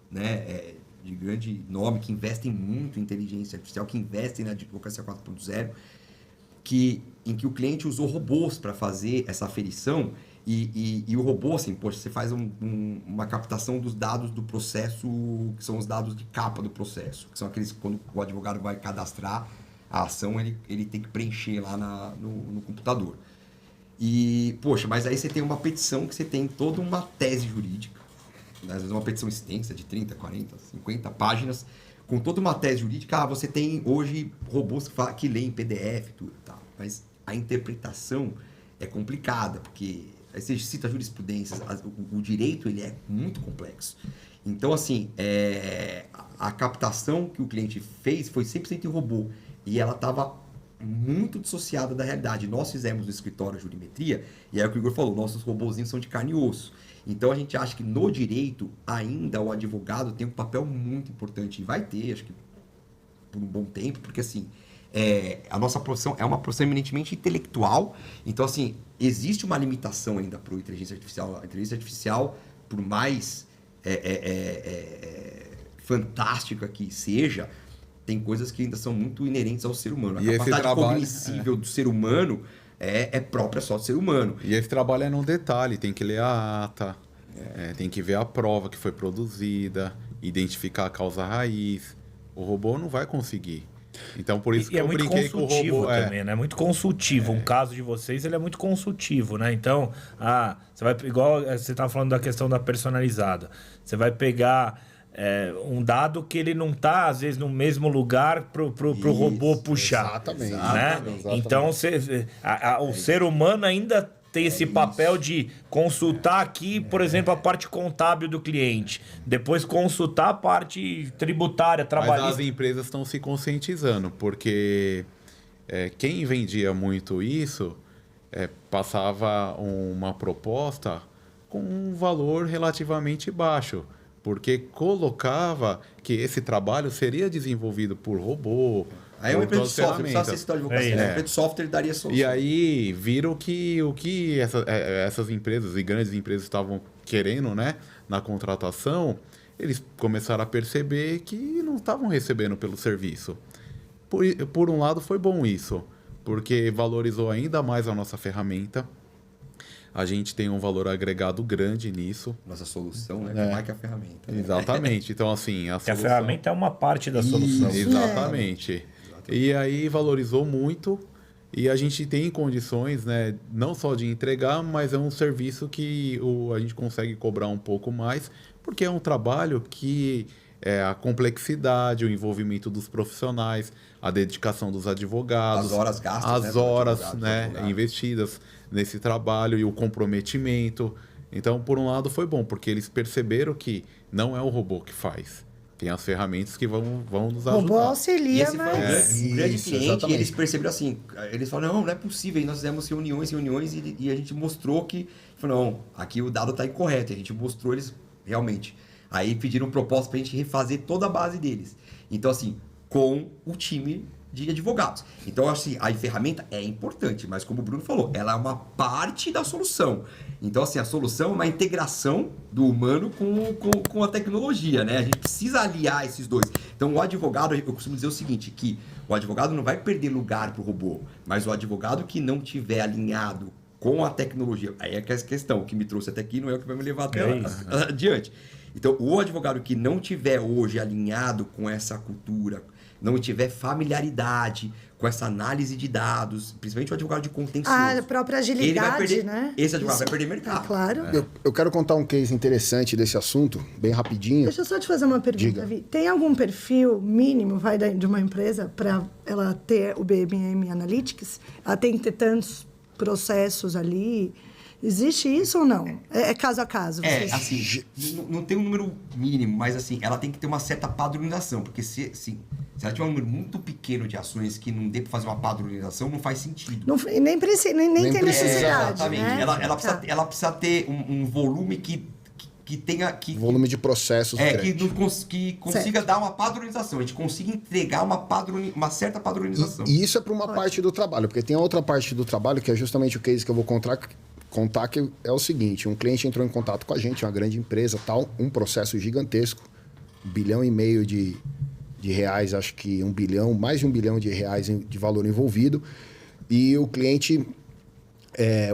né, de grande nome, que investem muito em inteligência artificial, que investem na advocacia 4.0, em que o cliente usou robôs para fazer essa aferição e o robô, assim, poxa, você faz uma captação dos dados do processo, que são os dados de capa do processo, que são aqueles que quando o advogado vai cadastrar a ação, ele tem que preencher lá no computador. E, poxa, mas aí você tem uma petição que você tem toda uma tese jurídica, às vezes uma petição extensa de 30, 40, 50 páginas, com toda uma tese jurídica. Você tem hoje robôs que leem PDF e tudo, tá? Mas a interpretação é complicada, porque aí você cita jurisprudências, o direito ele é muito complexo. Então, assim, a captação que o cliente fez foi 100% em robô, e ela estava muito dissociada da realidade. Nós fizemos no escritório a jurimetria, e é o que o Igor falou, nossos robozinhos são de carne e osso. Então a gente acha que no direito, ainda o advogado tem um papel muito importante, e vai ter, acho que por um bom tempo, porque assim, a nossa profissão é uma profissão eminentemente intelectual, então assim, existe uma limitação ainda para a inteligência artificial. A inteligência artificial, por mais fantástica que seja, tem coisas que ainda são muito inerentes ao ser humano. A capacidade cognível do ser humano é própria só do ser humano. E esse trabalho é num detalhe, tem que ler a ata, tem que ver a prova que foi produzida, identificar a causa raiz. O robô não vai conseguir. Então, por isso que eu brinquei com o robô. É muito consultivo também, né? Muito consultivo. Um caso de vocês, ele é muito consultivo, né? Então, você vai... Igual você estava falando da questão da personalizada. Você vai pegar um dado que ele não está, às vezes, no mesmo lugar para o robô puxar. Exatamente. Né? Exatamente. Então, o ser humano ainda tem esse papel de consultar aqui, por exemplo, a parte contábil do cliente. Depois consultar a parte tributária, trabalhista. Mas as empresas estão se conscientizando, porque quem vendia muito isso passava uma proposta com um valor relativamente baixo, porque colocava que esse trabalho seria desenvolvido por robô. Aí é uma empresa de software, não precisa ser esse de advocacia. Uma empresa de software daria solução. E aí viram que o que essas empresas e grandes empresas estavam querendo, né, na contratação, eles começaram a perceber que não estavam recebendo pelo serviço. Por um lado foi bom isso, porque valorizou ainda mais a nossa ferramenta. A gente tem um valor agregado grande nisso. Nossa solução, né? Mais que a ferramenta. Né? Exatamente. Então, assim, a ferramenta é uma parte da solução. Exatamente. E aí valorizou muito e a gente tem condições, né, não só de entregar, mas é um serviço que a gente consegue cobrar um pouco mais, porque é um trabalho que a complexidade, o envolvimento dos profissionais, a dedicação dos advogados, as horas gastas, as horas, né, investidas nesse trabalho e o comprometimento. Então, por um lado, foi bom, porque eles perceberam que não é o robô que faz. Tem as ferramentas que vão nos ajudar. O robô auxilia, esse mas... foi um grande cliente, e eles perceberam assim, eles falaram, não é possível, e nós fizemos reuniões, e a gente mostrou que, não, aqui o dado está incorreto, e a gente mostrou eles realmente. Aí pediram proposta para a gente refazer toda a base deles. Então, assim, com o time de advogados. Então, assim, a ferramenta é importante, mas como o Bruno falou, ela é uma parte da solução. Então, assim, a solução é uma integração do humano com a tecnologia, né? A gente precisa aliar esses dois. Então, o advogado, eu costumo dizer o seguinte, que o advogado não vai perder lugar para o robô, mas o advogado que não tiver alinhado com a tecnologia, aí é que é a questão, o que me trouxe até aqui não é o que vai me levar até adiante. Então, o advogado que não tiver hoje alinhado com essa cultura, não tiver familiaridade com essa análise de dados, principalmente o advogado de contencioso. A própria agilidade, né? Esse advogado vai perder mercado. É claro. Eu quero contar um case interessante desse assunto, bem rapidinho. Deixa eu só te fazer uma pergunta, Diga. Davi. Tem algum perfil mínimo de uma empresa para ela ter o BMM Analytics? Ela tem que ter tantos processos ali? Existe isso ou não? É caso a caso? Assim, não tem um número mínimo, mas assim, ela tem que ter uma certa padronização, porque se ela tiver um número muito pequeno de ações que não dê para fazer uma padronização, não faz sentido. Não, nem tem necessidade, exatamente. né? Ela precisa ter um volume que tenha... Volume de processos. Que consiga dar uma padronização. A gente consiga entregar uma certa padronização. E isso é para uma parte do trabalho, porque tem a outra parte do trabalho, que é justamente o case que eu vou contar, que é o seguinte: um cliente entrou em contato com a gente, uma grande empresa, tal, um processo gigantesco, 1,5 bilhão de reais, acho que 1 bilhão, mais de 1 bilhão de reais de valor envolvido, e o cliente,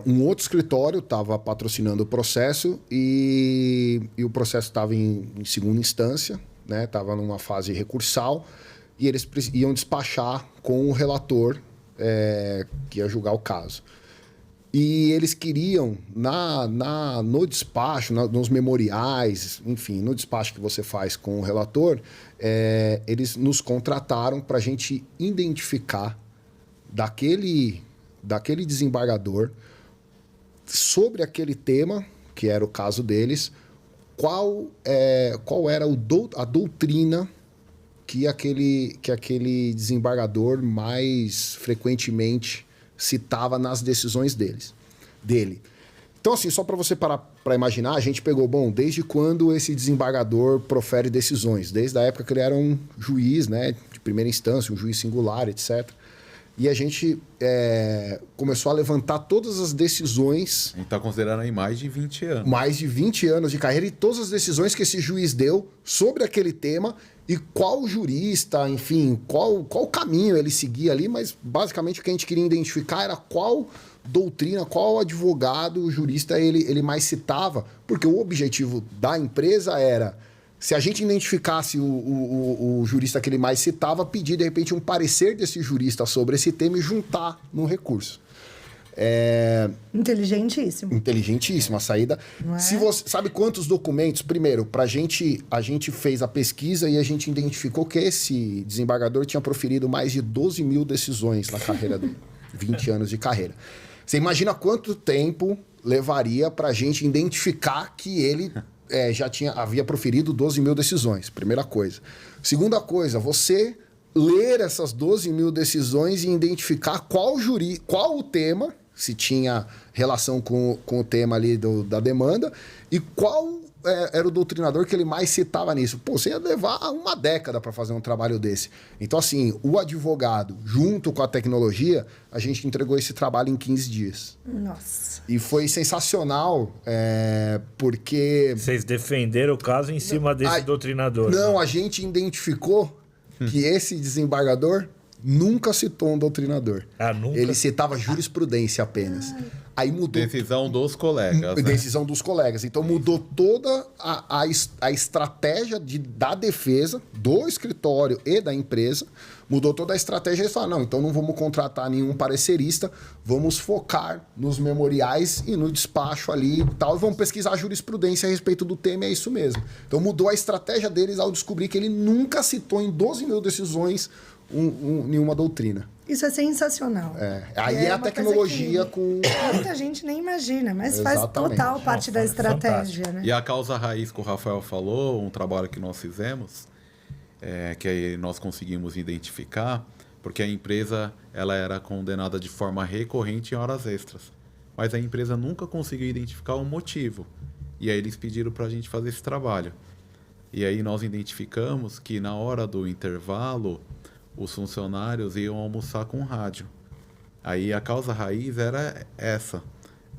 um outro escritório estava patrocinando o processo e o processo estava em segunda instância, né? Estava numa fase recursal, e eles iam despachar com o relator que ia julgar o caso. E eles queriam, no despacho, nos memoriais, enfim, no despacho que você faz com o relator, eles nos contrataram para a gente identificar daquele desembargador, sobre aquele tema, que era o caso deles, qual era a doutrina que aquele desembargador mais frequentemente citava nas decisões dele. Então, assim, só para você parar para imaginar, a gente pegou, desde quando esse desembargador profere decisões? Desde a época que ele era um juiz, né, de primeira instância, um juiz singular, etc. E a gente começou a levantar todas as decisões... A gente está considerando aí mais de 20 anos. Mais de 20 anos de carreira e todas as decisões que esse juiz deu sobre aquele tema e qual jurista, enfim, qual caminho ele seguia ali, mas basicamente o que a gente queria identificar era qual doutrina, qual advogado, jurista ele mais citava, porque o objetivo da empresa era, se a gente identificasse o jurista que ele mais citava, pedir de repente um parecer desse jurista sobre esse tema e juntar num recurso. Inteligentíssimo. Inteligentíssimo, a saída. Não é? Se você sabe quantos documentos? Primeiro, a gente fez a pesquisa e a gente identificou que esse desembargador tinha proferido mais de 12 mil decisões na carreira dele. 20 anos de carreira. Você imagina quanto tempo levaria para a gente identificar que ele havia proferido 12 mil decisões? Primeira coisa. Segunda coisa, você ler essas 12 mil decisões e identificar qual o tema, se tinha relação com o tema ali da demanda, e qual era o doutrinador que ele mais citava nisso. Pô, você ia levar uma década para fazer um trabalho desse. Então, assim, o advogado, junto com a tecnologia, a gente entregou esse trabalho em 15 dias. Nossa. E foi sensacional, porque... Vocês defenderam o caso em cima desse doutrinador. Não, a gente identificou que esse desembargador nunca citou um doutrinador. Nunca? Ele citava jurisprudência apenas. Aí mudou... Decisão dos colegas. Né? Decisão dos colegas. Então mudou toda a estratégia da defesa, do escritório e da empresa. Mudou toda a estratégia. Eles falaram, não, então não vamos contratar nenhum parecerista, vamos focar nos memoriais e no despacho ali e tal, e vamos pesquisar a jurisprudência a respeito do tema, é isso mesmo. Então mudou a estratégia deles ao descobrir que ele nunca citou em 12 mil decisões nenhuma doutrina. Isso é sensacional. Aí é a tecnologia com... Muita gente nem imagina, mas Exatamente. faz total parte da estratégia, né? E a causa raiz que o Rafael falou, um trabalho que nós fizemos, que aí nós conseguimos identificar, porque a empresa ela era condenada de forma recorrente em horas extras. Mas a empresa nunca conseguiu identificar o motivo. E aí eles pediram para a gente fazer esse trabalho. E aí nós identificamos que na hora do intervalo, os funcionários iam almoçar com rádio. Aí a causa raiz era essa,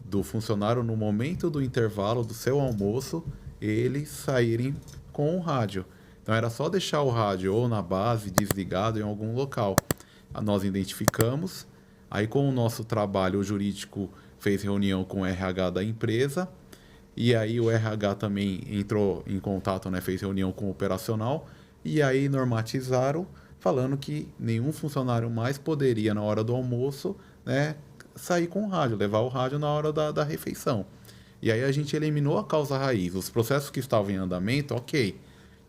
do funcionário no momento do intervalo do seu almoço, eles saírem com o rádio. Então era só deixar o rádio ou na base, desligado em algum local. Nós identificamos, aí com o nosso trabalho, o jurídico fez reunião com o RH da empresa, e aí o RH também entrou em contato, né, fez reunião com o operacional, e aí normatizaram, falando que nenhum funcionário mais poderia, na hora do almoço, né, sair com o rádio, levar o rádio na hora da refeição. E aí a gente eliminou a causa raiz. Os processos que estavam em andamento, ok,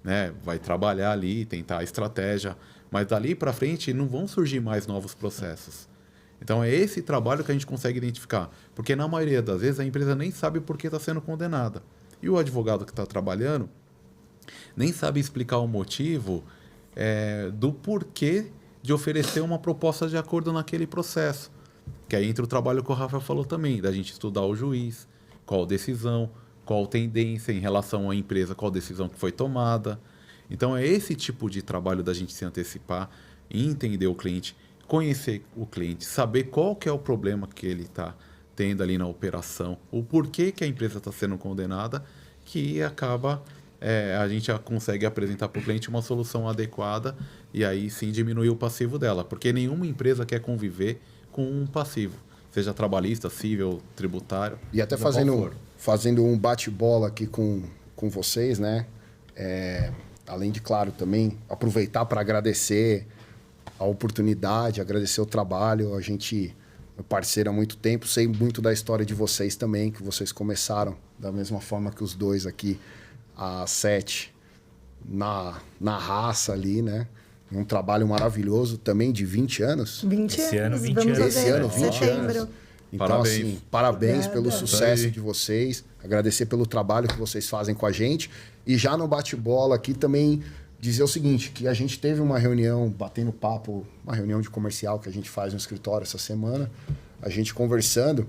né, vai trabalhar ali, tentar a estratégia, mas dali para frente não vão surgir mais novos processos. Então é esse trabalho que a gente consegue identificar, porque na maioria das vezes a empresa nem sabe por que está sendo condenada. E o advogado que está trabalhando nem sabe explicar o motivo do porquê de oferecer uma proposta de acordo naquele processo. Que aí entra o trabalho que o Rafa falou também, da gente estudar o juiz, qual decisão, qual tendência em relação à empresa, qual decisão que foi tomada. Então é esse tipo de trabalho da gente se antecipar e entender o cliente, conhecer o cliente, saber qual que é o problema que ele está tendo ali na operação, o porquê que a empresa está sendo condenada, que acaba... a gente já consegue apresentar para o cliente uma solução adequada e aí sim diminuir o passivo dela. Porque nenhuma empresa quer conviver com um passivo, seja trabalhista, civil, tributário. E até fazendo um bate-bola aqui com vocês, né? Além de, claro, também aproveitar para agradecer a oportunidade, agradecer o trabalho. A gente é parceiro há muito tempo, sei muito da história de vocês também, que vocês começaram da mesma forma que os dois aqui, a 7 na raça ali, né? Um trabalho maravilhoso também de 20 anos. 20 Esse ano, anos. 20 Vamos anos. Esse ano, 20 setembro. anos. Então, Parabéns. assim, parabéns Obrigada. pelo sucesso de vocês. Agradecer pelo trabalho que vocês fazem com a gente. E já no bate-bola aqui também dizer o seguinte, que a gente teve uma reunião, batendo papo, uma reunião de comercial que a gente faz no escritório essa semana, a gente conversando,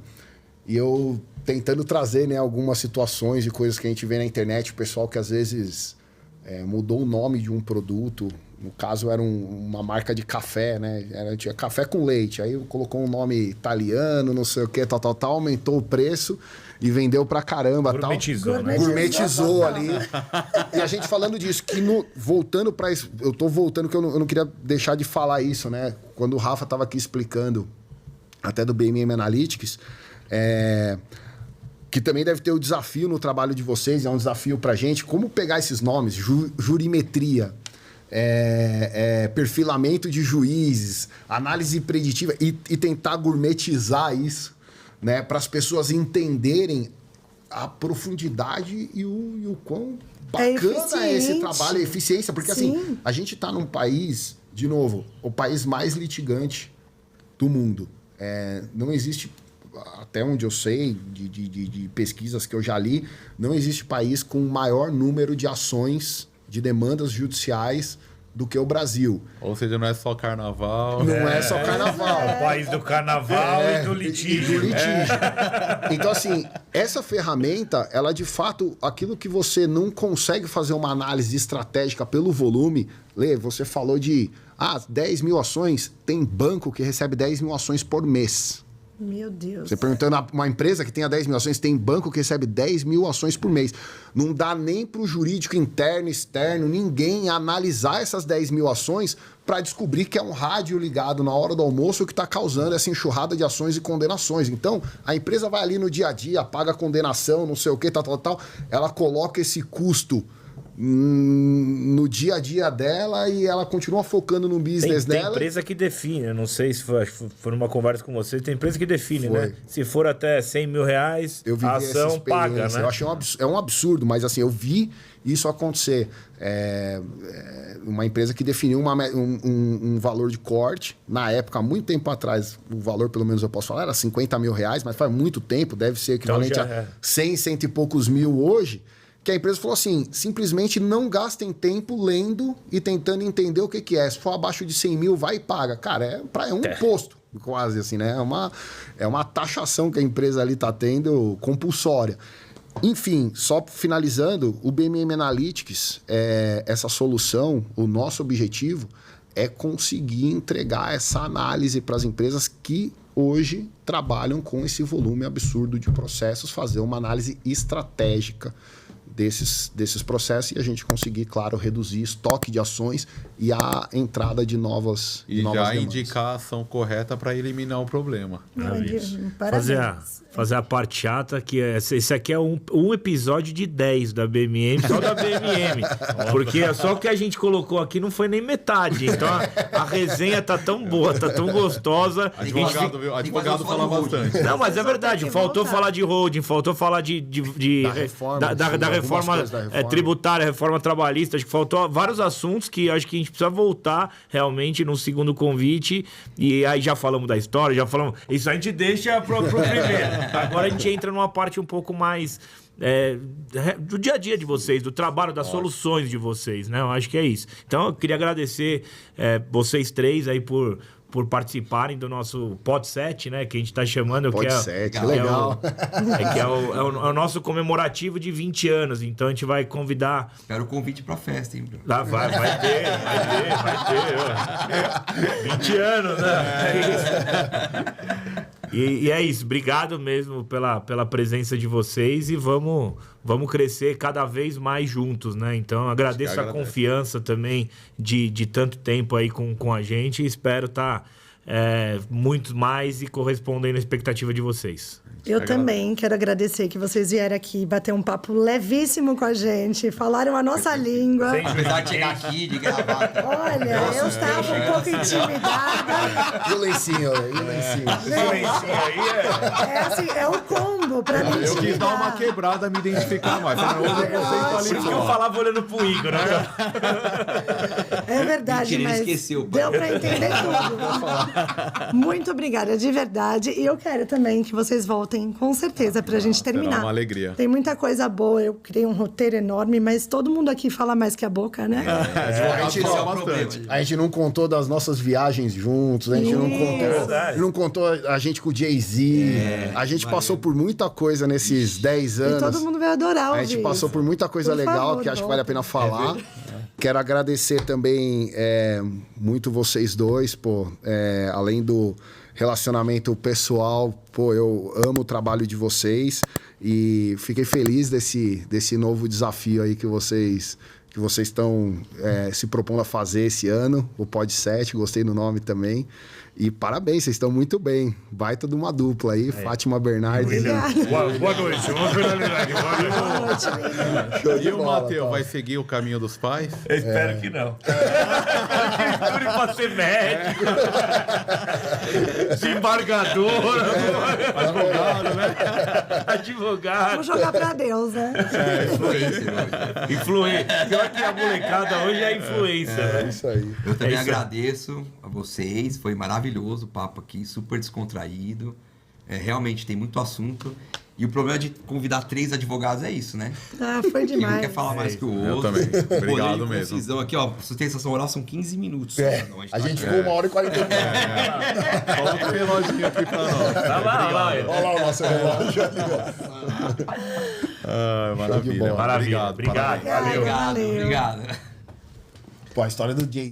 e eu tentando trazer, né, algumas situações e coisas que a gente vê na internet, o pessoal que às vezes mudou o nome de um produto, no caso era uma marca de café, né? Tinha café com leite, aí colocou um nome italiano, não sei o que, tal, aumentou o preço e vendeu pra caramba. Gourmetizou, tal. né? Gourmetizou ali. E a gente falando disso, que voltando pra isso, eu tô voltando, que eu não queria deixar de falar isso, né? Quando o Rafa tava aqui explicando, até do BMM Analytics, que também deve ter o desafio no trabalho de vocês, é um desafio pra gente, como pegar esses nomes, jurimetria, perfilamento de juízes, análise preditiva e tentar gourmetizar isso, né, para as pessoas entenderem a profundidade e o quão bacana é esse trabalho, a eficiência, porque assim, a gente está num país, de novo, o país mais litigante do mundo. Não existe, até onde eu sei, de pesquisas que eu já li, não existe país com maior número de ações, de demandas judiciais do que o Brasil. Ou seja, não é só carnaval. Não é só carnaval. O país do carnaval e do litígio. E do litígio. Então, assim, essa ferramenta, ela de fato, aquilo que você não consegue fazer uma análise estratégica pelo volume, Lê, você falou de 10 mil ações, tem banco que recebe 10 mil ações por mês. Meu Deus. Você perguntando a uma empresa que tenha 10 mil ações, tem banco que recebe 10 mil ações por mês. Não dá nem para o jurídico interno, externo, ninguém analisar essas 10 mil ações para descobrir que é um rádio ligado na hora do almoço que está causando essa enxurrada de ações e condenações. Então, a empresa vai ali no dia a dia, paga a condenação, não sei o que, tal. Ela coloca esse custo no dia a dia dela e ela continua focando no business dela. Tem empresa que define, eu não sei se foi numa conversa com você, tem empresa que define, Foi. né? Se for até 100 mil reais, Eu vivi a essa ação paga, experiência. né? Eu achei um absurdo, mas assim, eu vi isso acontecer. Uma empresa que definiu um valor de corte, na época, há muito tempo atrás, o valor, pelo menos eu posso falar, era 50 mil reais, mas faz muito tempo, deve ser equivalente a 100, 100 e poucos mil hoje, que a empresa falou assim, simplesmente não gastem tempo lendo e tentando entender o que é. Se for abaixo de 100 mil, vai e paga. Cara, é um imposto, quase assim, né? É uma taxação que a empresa ali está tendo compulsória. Enfim, só finalizando, o BMM Analytics, essa solução, o nosso objetivo é conseguir entregar essa análise para as empresas que hoje trabalham com esse volume absurdo de processos, fazer uma análise estratégica desses processos e a gente conseguir, claro, reduzir estoque de ações e a entrada de novas E já demandas. indicar a ação correta para eliminar o problema. Fazer a parte chata, que esse aqui é um episódio de 10 da BMM, só da BMM. Porque só o que a gente colocou aqui não foi nem metade. Então a resenha tá tão boa, tá tão gostosa. Advogado, viu? Advogado fala bastante. Não, mas é verdade. Faltou falar de holding, faltou falar da reforma tributária, reforma trabalhista. Acho que faltou vários assuntos que acho que a gente precisa voltar realmente no segundo convite. E aí já falamos da história, já falamos... Isso a gente deixa pro primeiro. Agora a gente entra numa parte um pouco mais... do dia a dia de vocês, do trabalho, das soluções de vocês, né? Eu acho que é isso. Então, eu queria agradecer vocês três aí por participarem do nosso Pod 7, né? Que a gente tá chamando. Pod 7, legal. É o nosso comemorativo de 20 anos. Então, a gente vai convidar... Espero o convite pra festa, hein, Bruno? Lá vai ter. 20 anos, né? É isso. E é isso, obrigado mesmo pela presença de vocês e vamos crescer cada vez mais juntos, né? Então, agradeço a confiança também de tanto tempo aí com a gente e espero estar muito mais e correspondendo à expectativa de vocês. Eu também quero agradecer que vocês vieram aqui bater um papo levíssimo com a gente, falaram a nossa língua. Apesar de chegar aqui, de gravar. Olha, eu estava um pouco intimidada. E o lencinho? É o combo pra me Eu quis dar uma quebrada, me identificar mais. Por isso que eu falava olhando pro Igor, né? É verdade, Mentira, ele mas esqueceu, deu pra entender tudo. Muito obrigada, de verdade. E eu quero também que vocês voltem, com certeza, pra gente terminar. Será uma alegria. Tem muita coisa boa, eu criei um roteiro enorme, mas todo mundo aqui fala mais que a boca, né? Advogado esse é fala o problema. bastante. A gente não contou das nossas viagens juntos, a gente verdade. não contou a gente com o Jay-Z. A gente passou por muita coisa nesses 10 E anos. todo mundo vai adorar A ouvir gente passou isso. por muita coisa Por legal favor, que acho que vale a pena voltem. falar. Quero agradecer também muito vocês dois, pô. Além do relacionamento pessoal, pô, eu amo o trabalho de vocês e fiquei feliz desse novo desafio aí que vocês estão se propondo a fazer esse ano, o Pod 7, gostei do nome também. E parabéns, vocês estão muito bem. Baita de uma dupla aí, Fátima Bernardes. Boa noite, vamos finalizar. Boa noite. Show de E o bola, Matheus, tá? vai seguir o caminho dos pais? Eu espero que não. Que pra ser médico. Desembargador. Advogado, né? Advogado. Vamos jogar pra Deus, né? Influência. Pior que a molecada hoje é influência, né? Isso aí. Eu também É isso aí. agradeço a vocês, foi maravilhoso o papo aqui, super descontraído. Realmente tem muito assunto. E o problema de convidar 3 advogados é isso, né? Ah, foi Que um demais. quer falar mais que o outro. Eu também. O poder Obrigado de mesmo. concisão aqui, ó, sustentação oral são 15 minutos. Não, A gente ficou 1h40. Coloca o reloginho aqui pra nós. Olha lá. Olha lá o nosso relógio. Maravilha. bola. Maravilha. Obrigado. Obrigado. parabéns. Valeu. Obrigado, Valeu. obrigado. Pô, a história do Jay